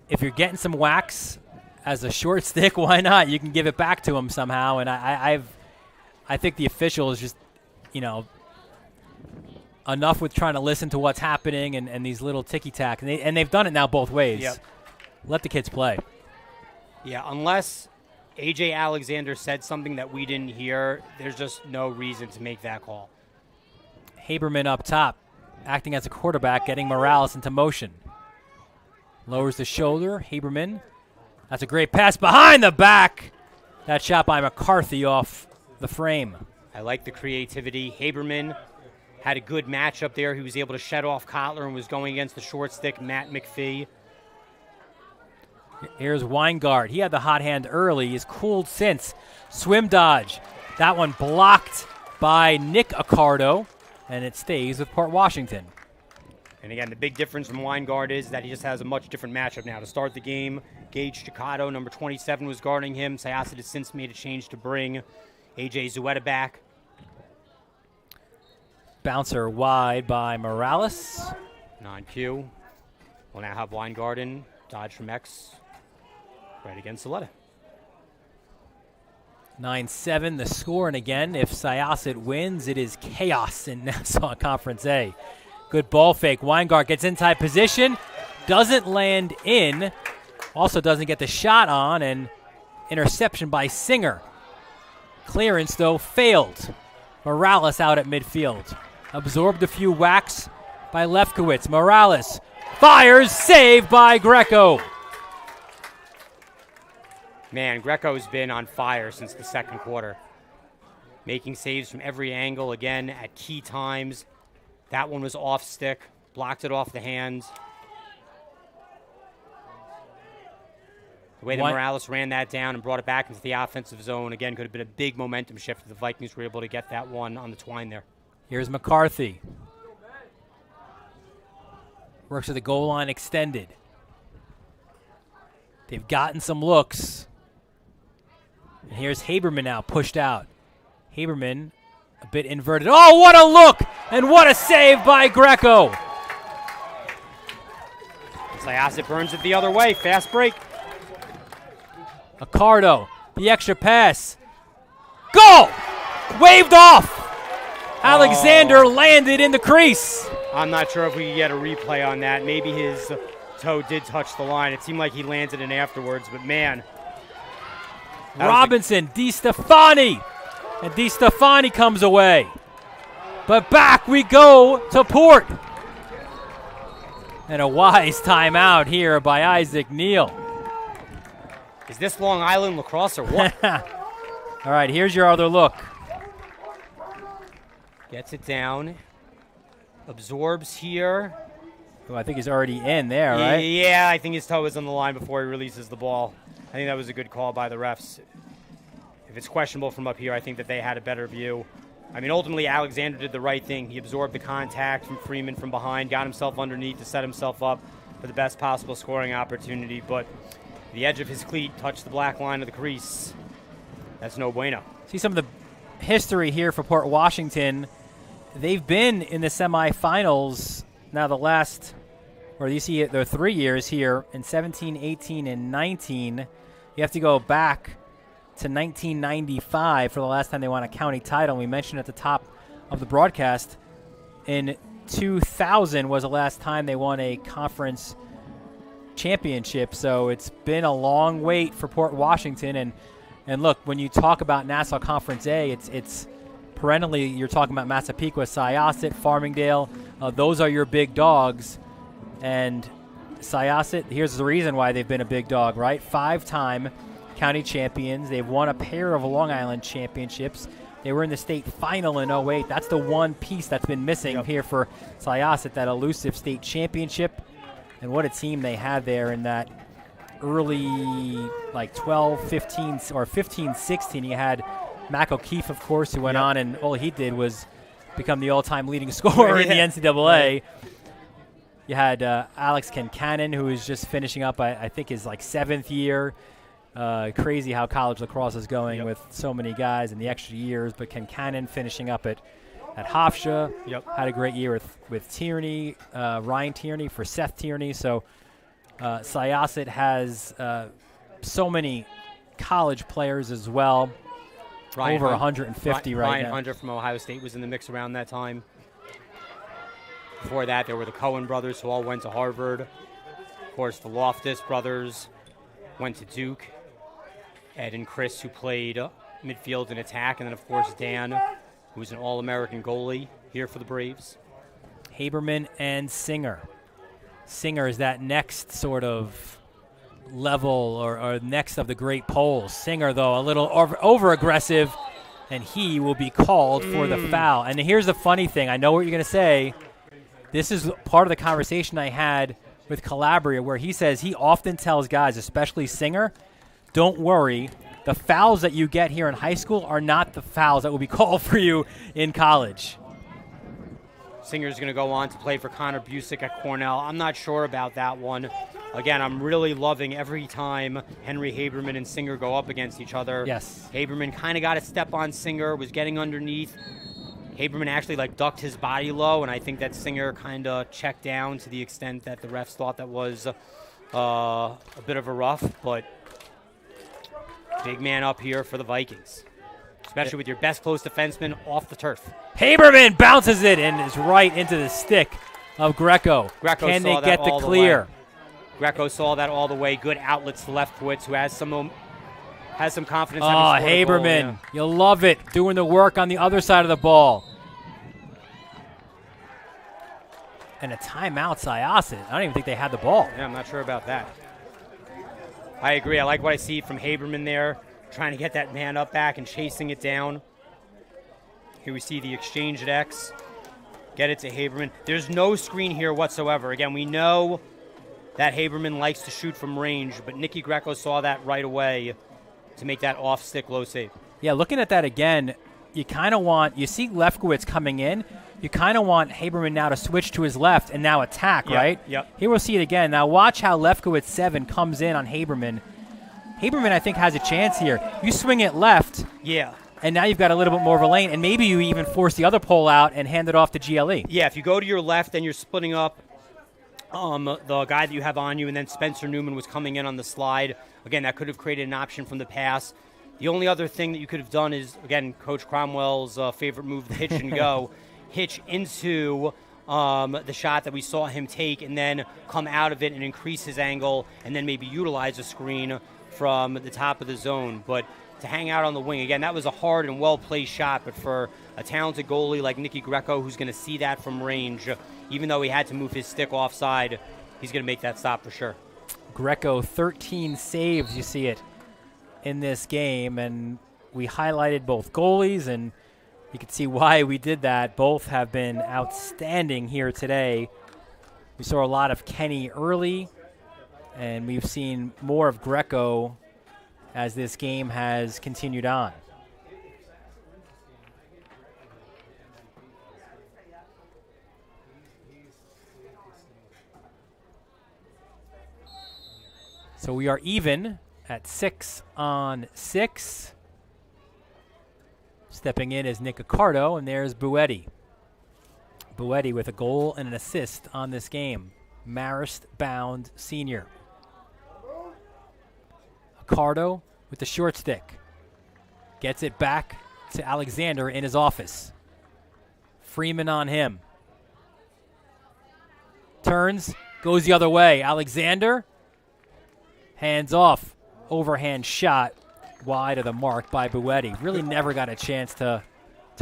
Speaker 2: If you're getting some whacks as a short stick, why not? You can give it back to him somehow. And I think the official is just, enough with trying to listen to what's happening and these little ticky-tack. And they've done it now both ways.
Speaker 4: Yep.
Speaker 2: Let the kids play.
Speaker 4: Yeah, unless A.J. Alexander said something that we didn't hear, there's just no reason to make that call.
Speaker 2: Haberman up top, acting as a quarterback, getting Morales into motion. Lowers the shoulder. Haberman. That's a great pass behind the back. That shot by McCarthy off the frame.
Speaker 4: I like the creativity. Haberman had a good matchup there. He was able to shed off Kotler and was going against the short stick, Matt McPhee.
Speaker 2: Here's Weingart. He had the hot hand early. He's cooled since. Swim dodge. That one blocked by Nick Accardo, and it stays with Port Washington.
Speaker 4: And again, the big difference from Weingart is that he just has a much different matchup now. To start the game, Gage Chicato, number 27, was guarding him. Syosset has since made a change to bring A.J. Zuetta back.
Speaker 2: Bouncer wide by Morales.
Speaker 4: 9Q. We'll now have Weingarten dodge from X right against Zuetta.
Speaker 2: 9-7 the score, and again, if Syosset wins, it is chaos in Nassau Conference A. Good ball fake. Weingart gets inside position, doesn't land in, also doesn't get the shot on, and interception by Singer. Clearance, though, failed. Morales out at midfield. Absorbed a few whacks by Lefkowitz. Morales fires, saved by Greco.
Speaker 4: Man, Greco's been on fire since the second quarter. Making saves from every angle again at key times. That one was off stick, blocked it off the hands. The way that Morales ran that down and brought it back into the offensive zone, again, could have been a big momentum shift if the Vikings were able to get that one on the twine there.
Speaker 2: Here's McCarthy. Works at the goal line extended. They've gotten some looks. And here's Haberman now pushed out. Haberman a bit inverted. Oh, what a look! And what a save by Greco.
Speaker 4: Syosset burns it the other way. Fast break.
Speaker 2: Accardo, the extra pass. Goal! Waved off. Alexander landed in the crease.
Speaker 4: I'm not sure if we can get a replay on that. Maybe his toe did touch the line. It seemed like he landed it afterwards, but man.
Speaker 2: Robinson, Di Stefani. And Di Stefani comes away. But back we go to Port. And a wise timeout here by Isaac Neal.
Speaker 4: Is this Long Island lacrosse or what?
Speaker 2: All right, here's your other look.
Speaker 4: Gets it down. Absorbs here.
Speaker 2: Oh, I think he's already in there, right?
Speaker 4: Yeah, I think his toe is on the line before he releases the ball. I think that was a good call by the refs. If it's questionable from up here, I think that they had a better view. I mean, ultimately, Alexander did the right thing. He absorbed the contact from Freeman from behind, got himself underneath to set himself up for the best possible scoring opportunity, but the edge of his cleat touched the black line of the crease. That's no bueno.
Speaker 2: See some of the history here for Port Washington. They've been in the semifinals now the last, or you see their 3 years here in 17, 18, and 19. You have to go back to 1995 for the last time they won a county title. We mentioned at the top of the broadcast, in 2000 was the last time they won a conference championship. So it's been a long wait for Port Washington. And look, when you talk about Nassau Conference A, it's perennially you're talking about Massapequa, Syosset, Farmingdale. Those are your big dogs. And Syosset, here's the reason why they've been a big dog, right? 5-time county champions. They've won a pair of Long Island championships. They were in the state final in 08. That's the one piece that's been missing here for Syosset, that elusive state championship. And what a team they had there in that early, like 12, 15, or 15, 16. You had Mac O'Keefe, of course, who went on, and all he did was become the all-time leading scorer in the NCAA. You had Alex Kincannon, who is just finishing up, I think, his like 7th year. Crazy how college lacrosse is going with so many guys and the extra years. But Kincannon finishing up at Hofstra. Had a great year with Tierney, Ryan Tierney for Seth Tierney. So Syosset has so many college players as well. Over 150 right now.
Speaker 4: Ryan Hunter from Ohio State was in the mix around that time. Before that, there were the Cohen brothers, who all went to Harvard. Of course, the Loftus brothers went to Duke. Ed and Chris, who played midfield and attack. And then, of course, Dan, who was an All-American goalie here for the Braves.
Speaker 2: Haberman and Singer. Singer is that next sort of level or next of the great poles. Singer, though, a little over-aggressive, and he will be called for the foul. And here's the funny thing. I know what you're going to say. This is part of the conversation I had with Calabria where he says he often tells guys, especially Singer, don't worry. The fouls that you get here in high school are not the fouls that will be called for you in college.
Speaker 4: Singer's going to go on to play for Connor Busick at Cornell. I'm not sure about that one. Again, I'm really loving every time Henry Haberman and Singer go up against each other.
Speaker 2: Yes.
Speaker 4: Haberman kind of got a step on Singer, was getting underneath. Haberman actually ducked his body low, and I think that Singer kind of checked down to the extent that the refs thought that was a bit of a rough, but big man up here for the Vikings, especially with your best close defenseman off the turf.
Speaker 2: Haberman bounces it and is right into the stick of Greco. Can they get the clear?
Speaker 4: Greco saw that all the way. Good outlets to Leftwitz, who has some confidence.
Speaker 2: Oh, Haberman, you'll love it, doing the work on the other side of the ball. And a timeout, Syosset. I don't even think they had the ball.
Speaker 4: Yeah, I'm not sure about that. I agree. I like what I see from Haberman there, trying to get that man up back and chasing it down. Here we see the exchange at X. Get it to Haberman. There's no screen here whatsoever. Again, we know that Haberman likes to shoot from range, but Nicky Greco saw that right away to make that off-stick low save.
Speaker 2: Yeah, looking at that again, you kind of want, you see Lefkowitz coming in, you kind of want Haberman now to switch to his left and now attack, right?
Speaker 4: Yep.
Speaker 2: Here we'll see it again. Now watch how Lefkowitz 7 comes in on Haberman. Haberman, I think, has a chance here. You swing it left.
Speaker 4: Yeah.
Speaker 2: And now you've got a little bit more of a lane, and maybe you even force the other pole out and hand it off to GLE.
Speaker 4: Yeah, if you go to your left and you're splitting up the guy that you have on you, and then Spencer Newman was coming in on the slide. Again, that could have created an option from the pass. The only other thing that you could have done is, again, Coach Cromwell's favorite move, the hitch and go. Hitch into the shot that we saw him take and then come out of it and increase his angle and then maybe utilize a screen from the top of the zone. But to hang out on the wing, again, that was a hard and well-placed shot, but for a talented goalie like Nicky Greco, who's going to see that from range, even though he had to move his stick offside, he's going to make that stop for sure.
Speaker 2: Greco, 13 saves, you see it in this game, and we highlighted both goalies, and you can see why we did that. Both have been outstanding here today. We saw a lot of Kenny early, and we've seen more of Greco as this game has continued on. So we are even at 6-on-6. Stepping in is Nick Accardo, and there's Buetti. Buetti with a goal and an assist on this game. Marist-bound senior. Accardo with the short stick. Gets it back to Alexander in his office. Freeman on him. Turns, goes the other way. Alexander, hands off. Overhand shot wide of the mark by Buetti. Really never got a chance to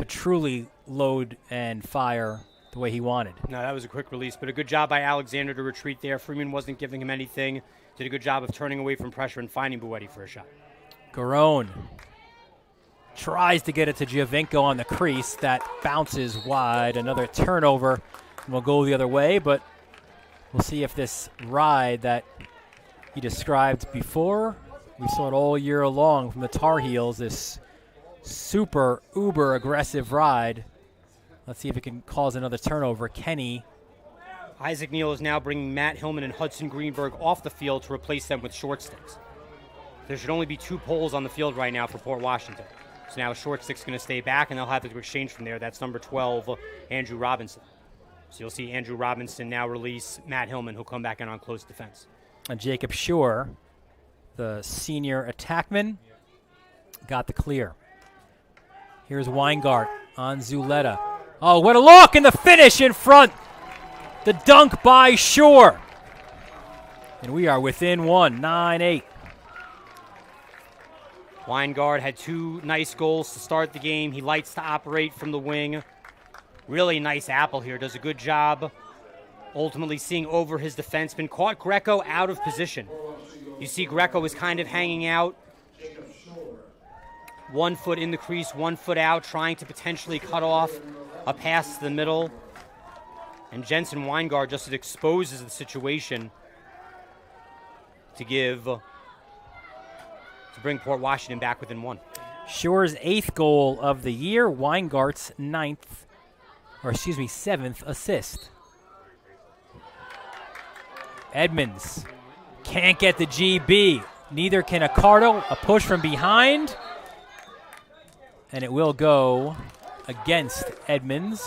Speaker 2: truly load and fire the way he wanted.
Speaker 4: No, that was a quick release, but a good job by Alexander to retreat there. Freeman wasn't giving him anything. Did a good job of turning away from pressure and finding Buetti for a shot.
Speaker 2: Garone tries to get it to Giovinco on the crease. That bounces wide. Another turnover. And we'll go the other way, but we'll see if this ride that he described before, we saw it all year long from the Tar Heels, this super uber aggressive ride. Let's see if it can cause another turnover. Kenny.
Speaker 4: Isaac Neal is now bringing Matt Hillman and Hudson Greenberg off the field to replace them with short sticks. There should only be 2 poles on the field right now for Port Washington. So now a short stick's going to stay back, and they'll have to exchange from there. That's number 12, Andrew Robinson. So you'll see Andrew Robinson now release Matt Hillman, who'll come back in on close defense.
Speaker 2: And Jacob Shore, the senior attackman, got the clear. Here's Weingart on Zuleta. Oh, what a look, and the finish in front. The dunk by Shore. And we are within 1, 9-8.
Speaker 4: Weingart had 2 nice goals to start the game. He likes to operate from the wing. Really nice apple here. Does a good job ultimately seeing over his defenseman. Caught Greco out of position. You see Greco is kind of hanging out. 1 foot in the crease, 1 foot out, trying to potentially cut off a pass to the middle. And Jensen Weingart just exposes the situation to bring Port Washington back within one.
Speaker 2: Shore's 8th goal of the year, Weingart's 7th assist. Edmonds can't get the GB. Neither can Accardo. A push from behind. And it will go against Edmonds.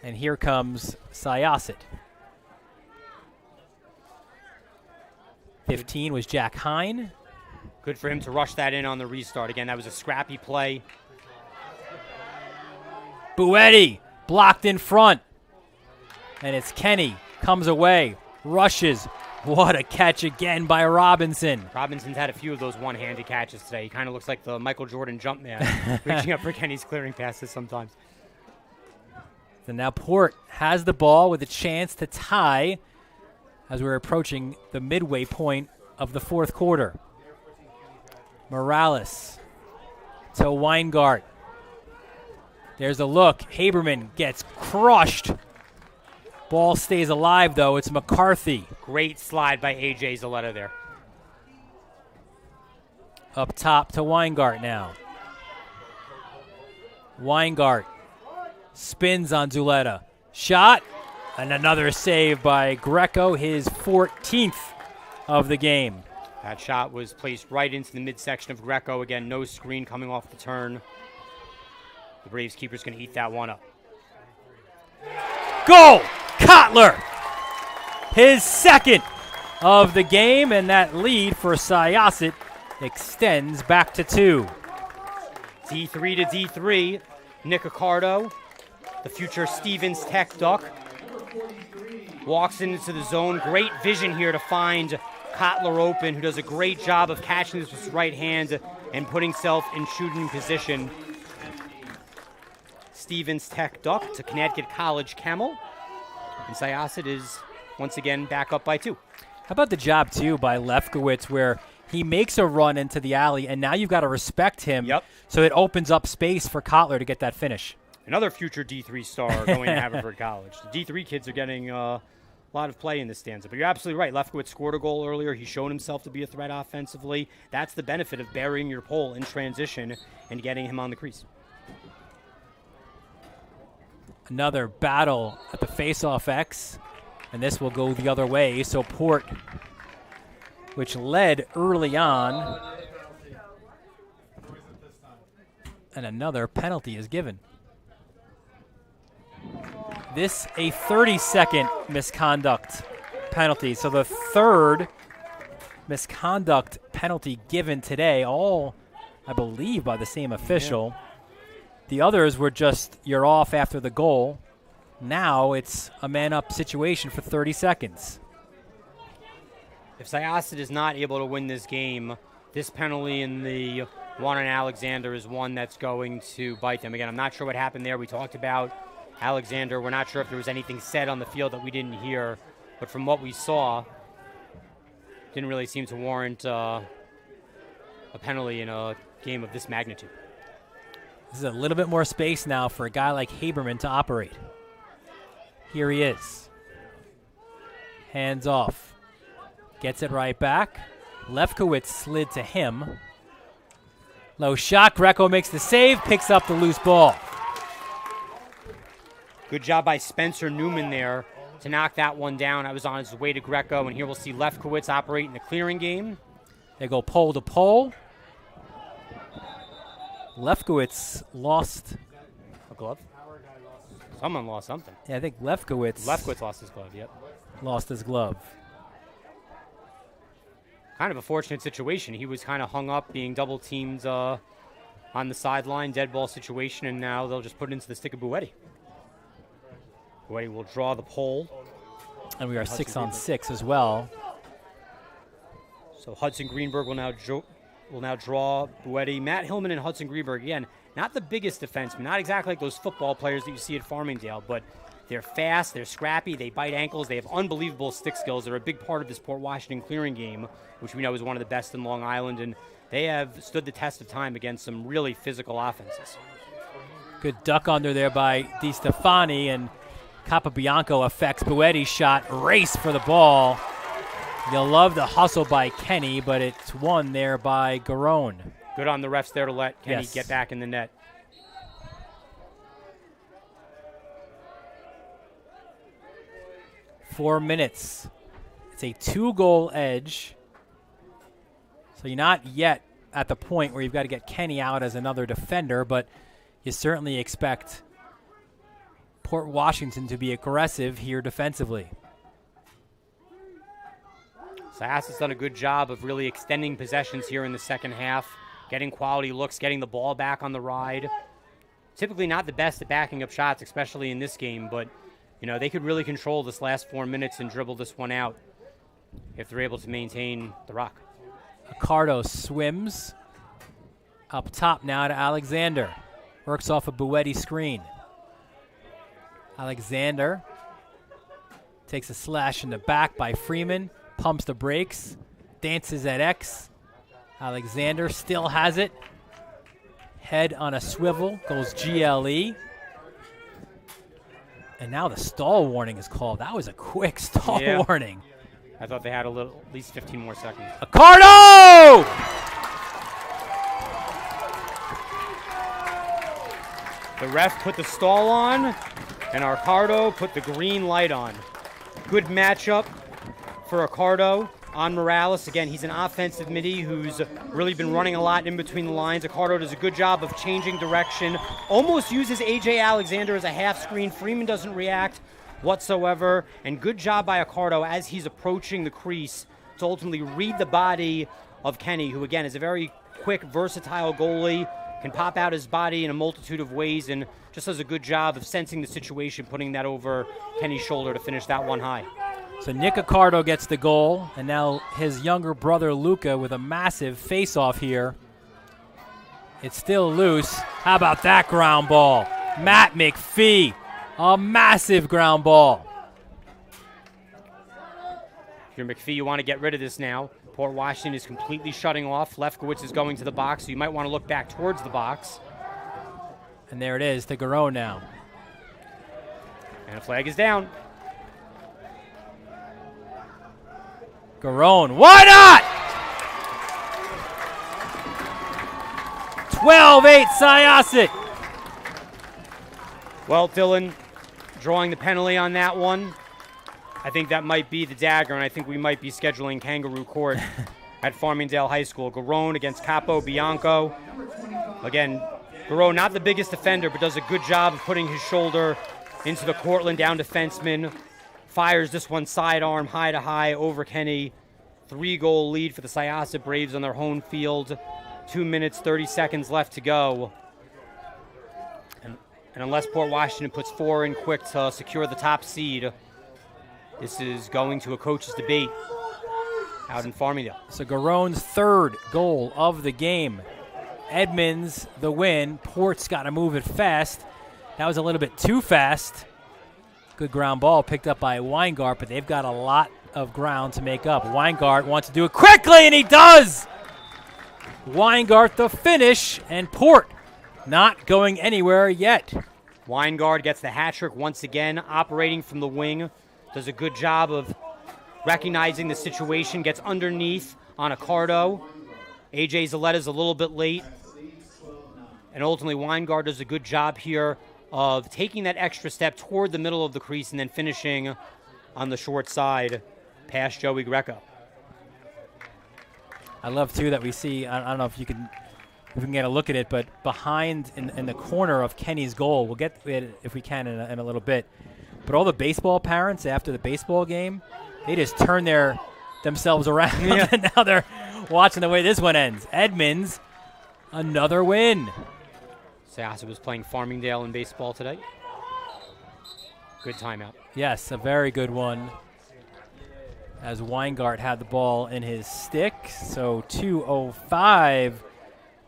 Speaker 2: And here comes Syosset. 15 was Jack Hine.
Speaker 4: Good for him to rush that in on the restart. Again, that was a scrappy play.
Speaker 2: Buetti blocked in front. And it's Kenny. Comes away. Rushes. What a catch again by Robinson.
Speaker 4: Robinson's had a few of those one-handed catches today. He kind of looks like the Michael Jordan jump man, reaching up for Kenny's clearing passes sometimes.
Speaker 2: So now Port has the ball with a chance to tie as we're approaching the midway point of the fourth quarter. Morales to Weingart. There's a look. Haberman gets crushed. Ball stays alive, though. It's McCarthy.
Speaker 4: Great slide by A.J. Zaletta there.
Speaker 2: Up top to Weingart now. Weingart spins on Zuleta. Shot. And another save by Greco, his 14th of the game.
Speaker 4: That shot was placed right into the midsection of Greco. Again, no screen coming off the turn. The Braves keeper's going to eat that one up.
Speaker 2: Goal! Kotler! His 2nd of the game, and that lead for Syosset extends back to 2.
Speaker 4: D3 to D3. Nick Accardo, the future Stevens Tech Duck, walks into the zone. Great vision here to find Kotler open, who does a great job of catching this with his right hand and putting himself in shooting position. Stevens Tech Duck to Connecticut College Camel. And Syosset is once again back up by 2.
Speaker 2: How about the job, too, by Lefkowitz, where he makes a run into the alley, and now you've got to respect him.
Speaker 4: Yep.
Speaker 2: So it opens up space for Kotler to get that finish.
Speaker 4: Another future D3 star going to Haverford College. The D3 kids are getting a lot of play in this stanza. But you're absolutely right. Lefkowitz scored a goal earlier. He's shown himself to be a threat offensively. That's the benefit of burying your pole in transition and getting him on the crease.
Speaker 2: Another battle at the face-off X, and this will go the other way. So Port, which led early on, and another penalty is given. This a 30-second misconduct penalty. So the 3rd misconduct penalty given today, all, I believe, by the same official. Yeah. The others were just, you're off after the goal. Now it's a man-up situation for 30 seconds.
Speaker 4: If Syosset is not able to win this game, this penalty in the one on Alexander is one that's going to bite them. Again, I'm not sure what happened there. We talked about Alexander. We're not sure if there was anything said on the field that we didn't hear. But from what we saw, didn't really seem to warrant a penalty in a game of this magnitude.
Speaker 2: This is a little bit more space now for a guy like Haberman to operate. Here he is. Hands off. Gets it right back. Lefkowitz slid to him. Low shot. Greco makes the save, picks up the loose ball.
Speaker 4: Good job by Spencer Newman there to knock that one down. I was on his way to Greco, and here we'll see Lefkowitz operate in the clearing game.
Speaker 2: They go pole to pole. Lefkowitz lost
Speaker 4: a glove. Someone lost something.
Speaker 2: Yeah, I think Lefkowitz
Speaker 4: lost his glove, yep.
Speaker 2: Lost his glove.
Speaker 4: Kind of a fortunate situation. He was kind of hung up being double teamed on the sideline, dead ball situation, and now they'll just put it into the stick of Buetti. Buetti will draw the pole.
Speaker 2: And we are 6-on-6 as well.
Speaker 4: So Hudson Greenberg will now draw Buetti. Matt Hillman and Hudson Greenberg, again, not the biggest defenseman, not exactly like those football players that you see at Farmingdale, but they're fast, they're scrappy, they bite ankles, they have unbelievable stick skills. They're a big part of this Port Washington clearing game, which we know is one of the best in Long Island, and they have stood the test of time against some really physical offenses.
Speaker 2: Good duck under there by Di Stefani, and Capobianco affects Boetti's shot. Race for the ball. You'll love the hustle by Kenny, but it's won there by Garone.
Speaker 4: Good on the refs there to let Kenny
Speaker 2: Yes.
Speaker 4: get back in the net.
Speaker 2: Four minutes. It's a 2-goal edge. So you're not yet at the point where you've got to get Kenny out as another defender, but you certainly expect Port Washington to be aggressive here defensively.
Speaker 4: Syosset's done a good job of really extending possessions here in the second half, getting quality looks, getting the ball back on the ride. Typically not the best at backing up shots, especially in this game, but they could really control this last 4 minutes and dribble this one out if they're able to maintain the rock.
Speaker 2: Accardo swims up top now to Alexander. Works off a Boetti screen. Alexander takes a slash in the back by Freeman. Pumps the brakes. Dances at X. Alexander still has it. Head on a swivel. Goes GLE. And now the stall warning is called. That was a quick stall warning.
Speaker 4: I thought they had at least 15 more seconds.
Speaker 2: Accardo!
Speaker 4: The ref put the stall on, and Accardo put the green light on. Good matchup for Accardo on Morales. Again, he's an offensive midi who's really been running a lot in between the lines. Accardo does a good job of changing direction, almost uses A.J. Alexander as a half screen. Freeman doesn't react whatsoever, and good job by Accardo as he's approaching the crease to ultimately read the body of Kenny, who again is a very quick, versatile goalie, can pop out his body in a multitude of ways, and just does a good job of sensing the situation, putting that over Kenny's shoulder to finish that one high.
Speaker 2: So Nick Accardo gets the goal, and now his younger brother Luca with a massive face-off here. It's still loose. How about that ground ball? Matt McPhee, a massive ground ball.
Speaker 4: If you're McPhee, you want to get rid of this now. Port Washington is completely shutting off. Lefkowitz is going to the box, so you might want to look back towards the box.
Speaker 2: And there it is to Garone now.
Speaker 4: And a flag is down.
Speaker 2: Garone, why not? 12-8 Syosset.
Speaker 4: Well, Dylan, drawing the penalty on that one. I think that might be the dagger, and I think we might be scheduling Kangaroo Court at Farmingdale High School. Garone against Capobianco. Again, Garone, not the biggest defender, but does a good job of putting his shoulder into the Cortland down defenseman. Fires this one sidearm, high to high over Kenny. 3-goal lead for the Syosset Braves on their home field. 2 minutes, 30 seconds left to go. And unless Port Washington puts 4 in quick to secure the top seed, this is going to a coach's debate out in Farmingdale.
Speaker 2: So Garone's third goal of the game. Edmonds the win. Port's got to move it fast. That was a little bit too fast. Good ground ball picked up by Weingart, but they've got a lot of ground to make up. Weingart wants to do it quickly, and he does! Weingart the finish, and Port not going anywhere yet.
Speaker 4: Weingart gets the hat trick once again, operating from the wing. Does a good job of recognizing the situation, gets underneath on Accardo. A.J. Zaletta's a little bit late. And ultimately, Weingart does a good job here of taking that extra step toward the middle of the crease and then finishing on the short side past Joey Greco.
Speaker 2: I love, too, that we see, I don't know if we can get a look at it, but behind in the corner of Kenny's goal, we'll get to it if we can in a little bit. But all the baseball parents after the baseball game, they just turn themselves around, and now they're watching the way this one ends. Edmonds, another win.
Speaker 4: Syosset was playing Farmingdale in baseball today. Good timeout.
Speaker 2: Yes, a very good one. As Weingart had the ball in his stick. So 2:05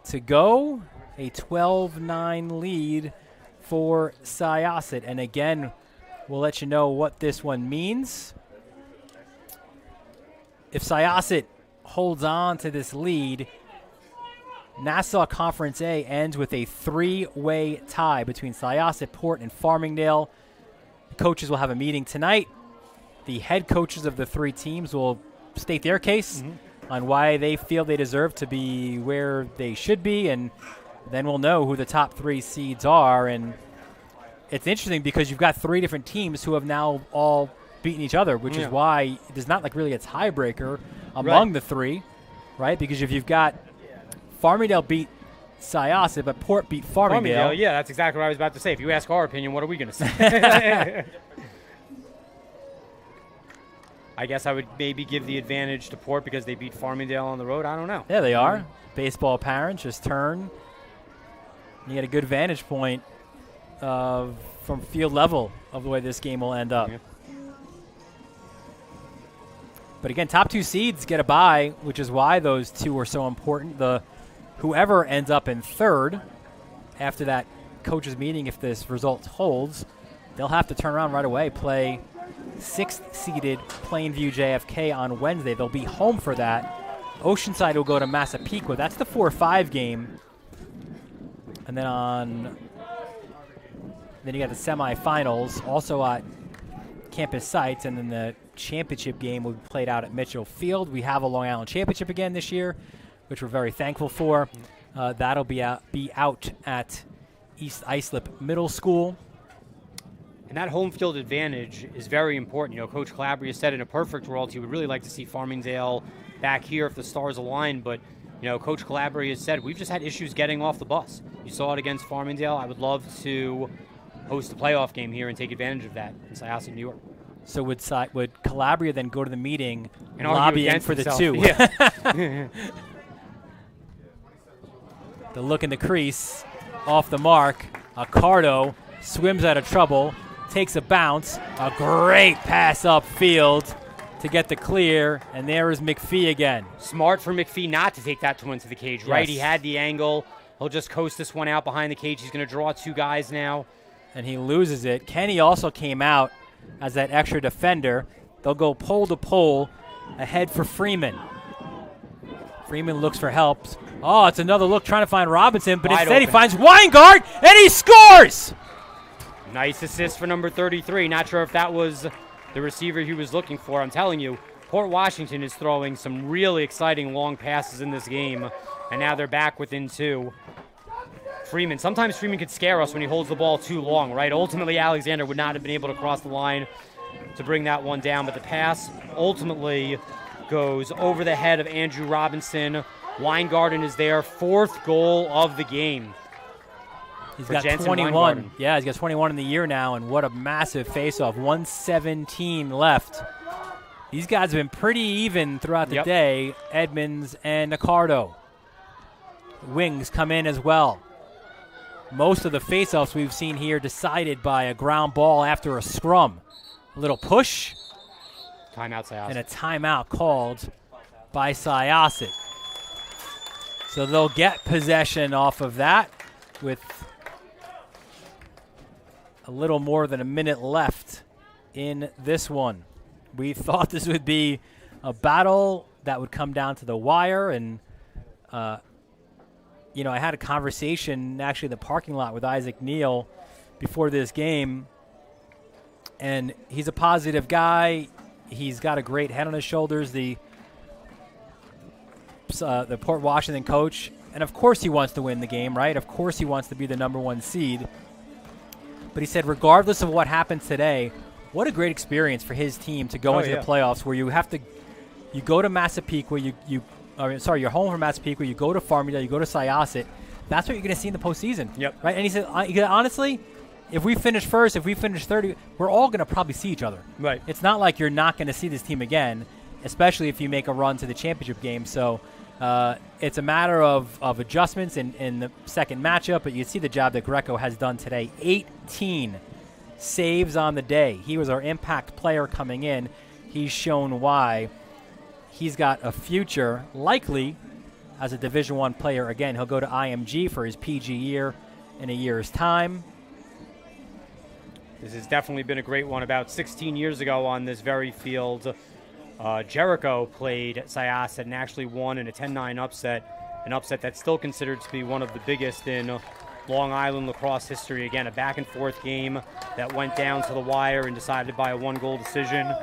Speaker 2: to go. A 12-9 lead for Syosset. And again, we'll let you know what this one means. If Syosset holds on to this lead, Nassau Conference A ends with a 3-way tie between Syosset, Port, and Farmingdale. The coaches will have a meeting tonight. The head coaches of the 3 teams will state their case on why they feel they deserve to be where they should be, and then we'll know who the top 3 seeds are. And it's interesting because you've got 3 different teams who have now all beaten each other, which is why there's not like really a tiebreaker among the 3, right? Because if you've got Farmingdale beat Syosset, but Port beat Farmingdale.
Speaker 4: Yeah, that's exactly what I was about to say. If you ask our opinion, what are we going to say? I guess I would maybe give the advantage to Port because they beat Farmingdale on the road. I don't know.
Speaker 2: Yeah, they are. Baseball parents just turn. You get a good vantage point from field level of the way this game will end up.
Speaker 4: Yeah.
Speaker 2: But again, top 2 seeds get a bye, which is why those 2 are so important. Whoever ends up in 3rd after that coaches meeting, if this result holds, they'll have to turn around right away, play 6th-seeded Plainview JFK on Wednesday. They'll be home for that. Oceanside will go to Massapequa. That's the 4-5 game. And then you got the semifinals, also at campus sites, and then the championship game will be played out at Mitchell Field. We have a Long Island championship again this year, which we're very thankful for. That'll be out at East Islip Middle School.
Speaker 4: And that home field advantage is very important. You know, Coach Calabria said in a perfect world he would really like to see Farmingdale back here if the stars align. But, you know, Coach Calabria has said we've just had issues getting off the bus. You saw it against Farmingdale. I would love to host a playoff game here and take advantage of that in Syosset, New York.
Speaker 2: So would Calabria then go to the meeting
Speaker 4: and
Speaker 2: lobbying for
Speaker 4: himself.
Speaker 2: the 2?
Speaker 4: Yeah.
Speaker 2: The look in the crease, off the mark. Accardo swims out of trouble, takes a bounce. A great pass upfield to get the clear, and there is McPhee again.
Speaker 4: Smart for McPhee not to take that one into the cage, right?
Speaker 2: Yes.
Speaker 4: He had the angle. He'll just coast this one out behind the cage. He's going to draw 2 guys now.
Speaker 2: And he loses it. Kenny also came out as that extra defender. They'll go pole to pole ahead for Freeman. Freeman looks for help. Oh, it's another look trying to find Robinson, but
Speaker 4: Wide
Speaker 2: instead he
Speaker 4: open.
Speaker 2: finds Weingart, and he scores!
Speaker 4: Nice assist for number 33. Not sure if that was the receiver he was looking for. I'm telling you, Port Washington is throwing some really exciting long passes in this game, and now they're back within 2. Freeman. Sometimes Freeman could scare us when he holds the ball too long, right? Ultimately, Alexander would not have been able to cross the line to bring that one down, but the pass ultimately goes over the head of Andrew Robinson. Weingarten is there, 4th goal of the game.
Speaker 2: He's
Speaker 4: for
Speaker 2: got
Speaker 4: Jensen
Speaker 2: 21.
Speaker 4: Weingarten.
Speaker 2: Yeah, he's got 21 in the year now, and what a massive face-off. 117 left. These guys have been pretty even throughout the day, Edmonds and Accardo. Wings come in as well. Most of the face-offs we've seen here decided by a ground ball after a scrum. A little push.
Speaker 4: Timeout, Syosset.
Speaker 2: And a timeout called by Syosset. So they'll get possession off of that with a little more than a minute left in this one. We thought this would be a battle that would come down to the wire, and I had a conversation actually in the parking lot with Isaac Neal before this game, and he's a positive guy. He's got a great head on his shoulders, the Port Washington coach, and of course he wants to win the game, right? Of course he wants to be the number 1 seed. But he said regardless of what happens today, what a great experience for his team to go into the playoffs where you go to Massapequa, you're home from Massapequa, you go to Farmingdale, you go to Syosset. That's what you're going to see in the postseason.
Speaker 4: Yep.
Speaker 2: Right? And he said, honestly, if we finish first, if we finish 30, we're all going to probably see each other.
Speaker 4: Right.
Speaker 2: It's not like you're not going to see this team again, especially if you make a run to the championship game. So it's a matter of adjustments in the second matchup, but you see the job that Greco has done today. 18 saves on the day. He was our impact player coming in. He's shown why. He's got a future, likely, as a Division I player. Again, he'll go to IMG for his PG year in a year's time.
Speaker 4: This has definitely been a great one. About 16 years ago on this very field, Jericho played Syosset and actually won in a 10-9 upset an upset that's still considered to be one of the biggest in Long Island lacrosse history. Again, a back-and-forth game that went down to the wire and decided by a one-goal decision.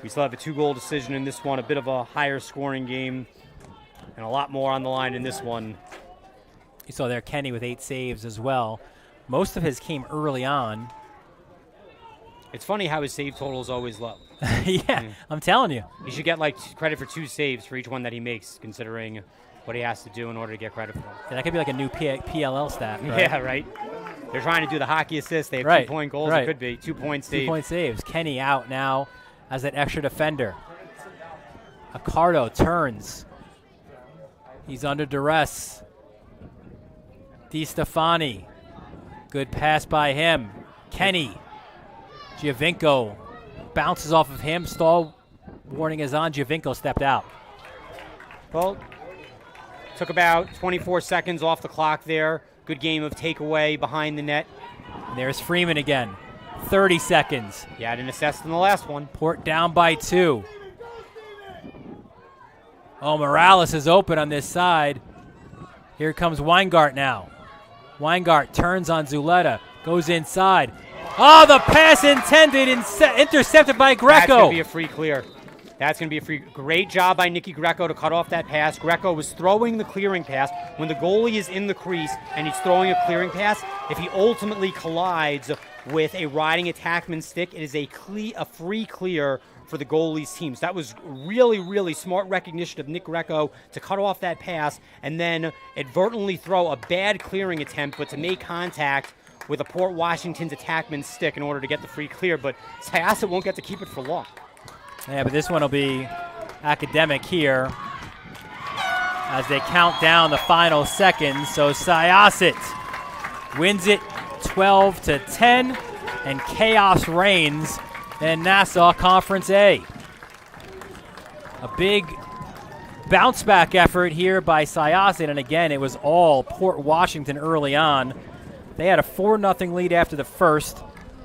Speaker 4: We still have a 2-goal decision in this one, a bit of a higher scoring game, and a lot more on the line in this one.
Speaker 2: You saw there Kenny with 8 saves as well. Most of his came early on.
Speaker 4: It's funny how his save total is always low.
Speaker 2: Yeah, I'm telling you.
Speaker 4: He should get credit for 2 saves for each one that he makes, considering what he has to do in order to get credit for them.
Speaker 2: Yeah, that could be like a new PLL stat, right?
Speaker 4: Yeah, right. They're trying to do the hockey assist. They have 2-point goals.
Speaker 2: Right.
Speaker 4: It could be 2-point save.
Speaker 2: 2-point saves. Kenny out now as that extra defender. Accardo turns. He's under duress. DiStefani. Good pass by him. Kenny. Giovinco bounces off of him. Stall warning is on. Giovinco stepped out.
Speaker 4: Well, took about 24 seconds off the clock there. Good game of takeaway behind the net.
Speaker 2: And there's Freeman again. 30 seconds.
Speaker 4: He had an assist in the last one.
Speaker 2: Port down by 2. Oh, Morales is open on this side. Here comes Weingart now. Weingart turns on Zuleta. Goes inside. Oh, the pass intended, intercepted by Greco.
Speaker 4: That's going to be a free clear. That's going to be a free. Great job by Nicky Greco to cut off that pass. Greco was throwing the clearing pass. When the goalie is in the crease and he's throwing a clearing pass, if he ultimately collides with a riding attackman stick, it is a free clear for the goalie's team. So that was really, really smart recognition of Nick Greco to cut off that pass and then advertently throw a bad clearing attempt, but to make contact with a Port Washington's attackman stick in order to get the free clear. But Syosset won't get to keep it for long.
Speaker 2: Yeah, but this one will be academic here as they count down the final seconds. So Syosset wins it 12-10, and chaos reigns in Nassau Conference A. A big bounce-back effort here by Syosset, and again, it was all Port Washington early on. They had a 4-0 lead after the first.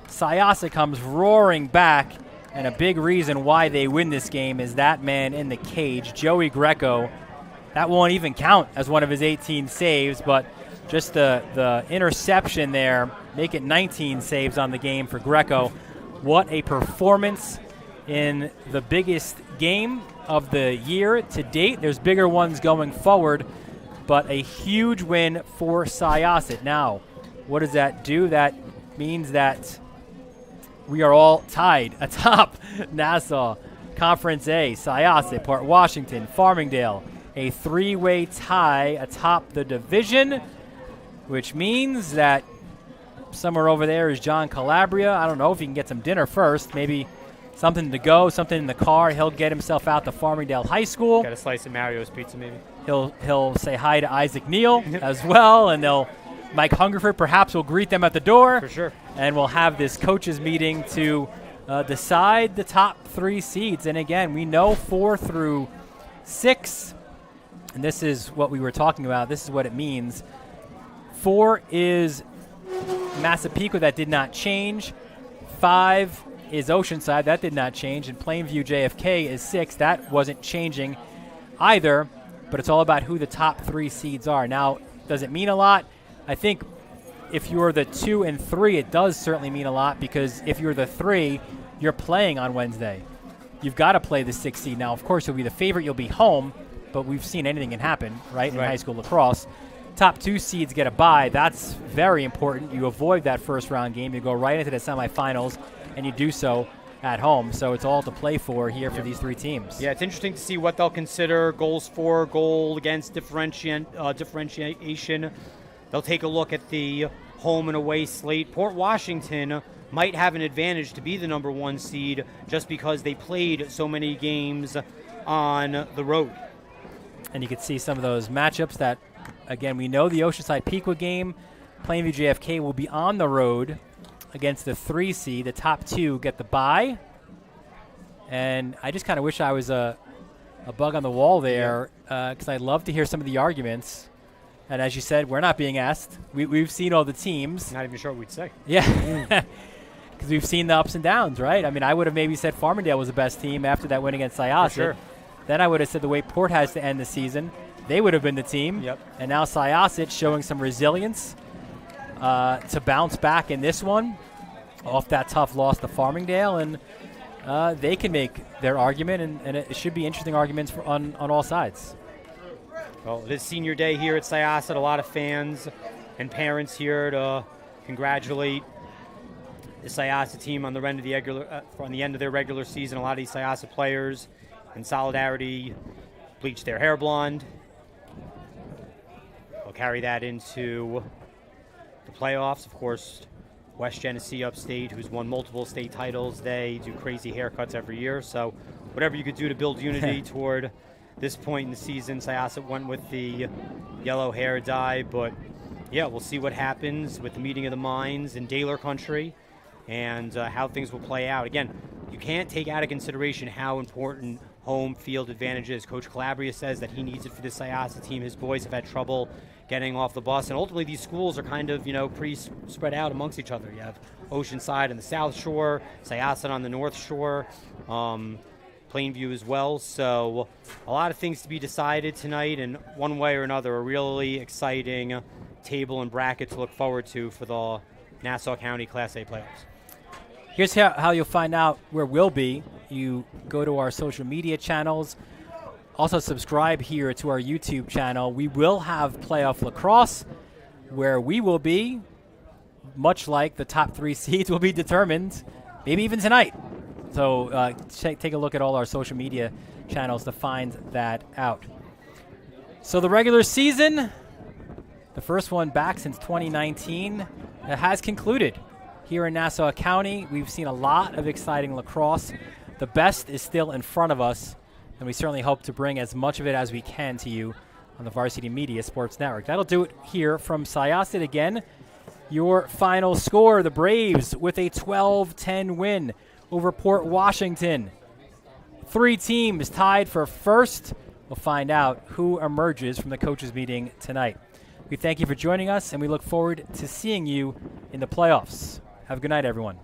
Speaker 2: Syosset comes roaring back, and a big reason why they win this game is that man in the cage, Joey Greco. That won't even count as one of his 18 saves, but just the interception there, make it 19 saves on the game for Greco. What a performance in the biggest game of the year to date. There's bigger ones going forward, but a huge win for Syosset. Now, what does that do? That means that we are all tied atop Nassau Conference A. Syosset, Port Washington, Farmingdale, a 3-way tie atop the division, which means that somewhere over there is John Calabria. I don't know if he can get some dinner first, maybe something to go, something in the car. He'll get himself out to Farmingdale High School.
Speaker 4: Got a slice of Mario's pizza maybe.
Speaker 2: He'll say hi to Isaac Neal as well, and Mike Hungerford perhaps will greet them at the door.
Speaker 4: For sure.
Speaker 2: And we'll have this coaches meeting to decide the top 3 seeds. And again, we know 4 through 6, and this is what we were talking about. This is what it means. 4 is Massapequa, that did not change. 5 is Oceanside, that did not change. And Plainview JFK is 6, that wasn't changing either. But it's all about who the top 3 seeds are. Now, does it mean a lot? I think if you're the 2 and 3, it does certainly mean a lot, because if you're the 3, you're playing on Wednesday. You've got to play the 6 seed. Now, of course, you'll be the favorite. You'll be home, but we've seen anything can happen, right, in high school lacrosse. Top 2 seeds get a bye. That's very important. You avoid that first-round game. You go right into the semifinals, and you do so at home. So it's all to play for here for these 3 teams.
Speaker 4: Yeah, it's interesting to see what they'll consider goals for, goal against differentiation. They'll take a look at the home and away slate. Port Washington might have an advantage to be the number 1 seed just because they played so many games on the road.
Speaker 2: And you can see some of those matchups that, again, we know the Oceanside Pequa game, Plainview JFK will be on the road against the 3 seed. The top 2 get the bye. And I just kind of wish I was a bug on the wall there, because I'd love to hear some of the arguments. And as you said, we're not being asked. We've seen all the teams.
Speaker 4: Not even sure what we'd say.
Speaker 2: Yeah, because we've seen the ups and downs, right? I mean, I would have maybe said Farmingdale was the best team after that win against Syosset.
Speaker 4: For sure.
Speaker 2: Then I would have said the way Port has to end the season. they would have been the team.
Speaker 4: Yep.
Speaker 2: And now Syosset showing some resilience to bounce back in this one off that tough loss to Farmingdale, and they can make their argument, and it should be interesting arguments on all sides.
Speaker 4: Well, it is senior day here at Syosset. A lot of fans and parents here to congratulate the Syosset team on the end of their regular season. A lot of these Syosset players, in solidarity, bleached their hair blonde. They'll carry that into the playoffs. Of course, West Genesee Upstate, who's won multiple state titles, they do crazy haircuts every year. So whatever you could do to build unity toward this point in the season, Syosset went with the yellow hair dye. But, yeah, we'll see what happens with the meeting of the minds in Daler country and how things will play out. Again, you can't take out of consideration how important home field advantage is. Coach Calabria says that he needs it for the Syosset team. His boys have had trouble getting off the bus, and ultimately these schools are kind of, pretty spread out amongst each other. You have Oceanside on the South Shore, Syosset on the North Shore, Plainview as well. So a lot of things to be decided tonight, and one way or another, a really exciting table and bracket to look forward to for the Nassau County Class A playoffs.
Speaker 2: Here's how you'll find out where we'll be. You go to our social media channels. Also subscribe here to our YouTube channel. We will have playoff lacrosse where we will be, much like the top 3 seeds will be determined, maybe even tonight. So take a look at all our social media channels to find that out. So the regular season, the first one back since 2019, has concluded. Here in Nassau County, we've seen a lot of exciting lacrosse. The best is still in front of us, and we certainly hope to bring as much of it as we can to you on the Varsity Media Sports Network. That'll do it here from Syosset again. Your final score, the Braves with a 12-10 win over Port Washington. 3 teams tied for first. We'll find out who emerges from the coaches' meeting tonight. We thank you for joining us, and we look forward to seeing you in the playoffs. Have a good night, everyone.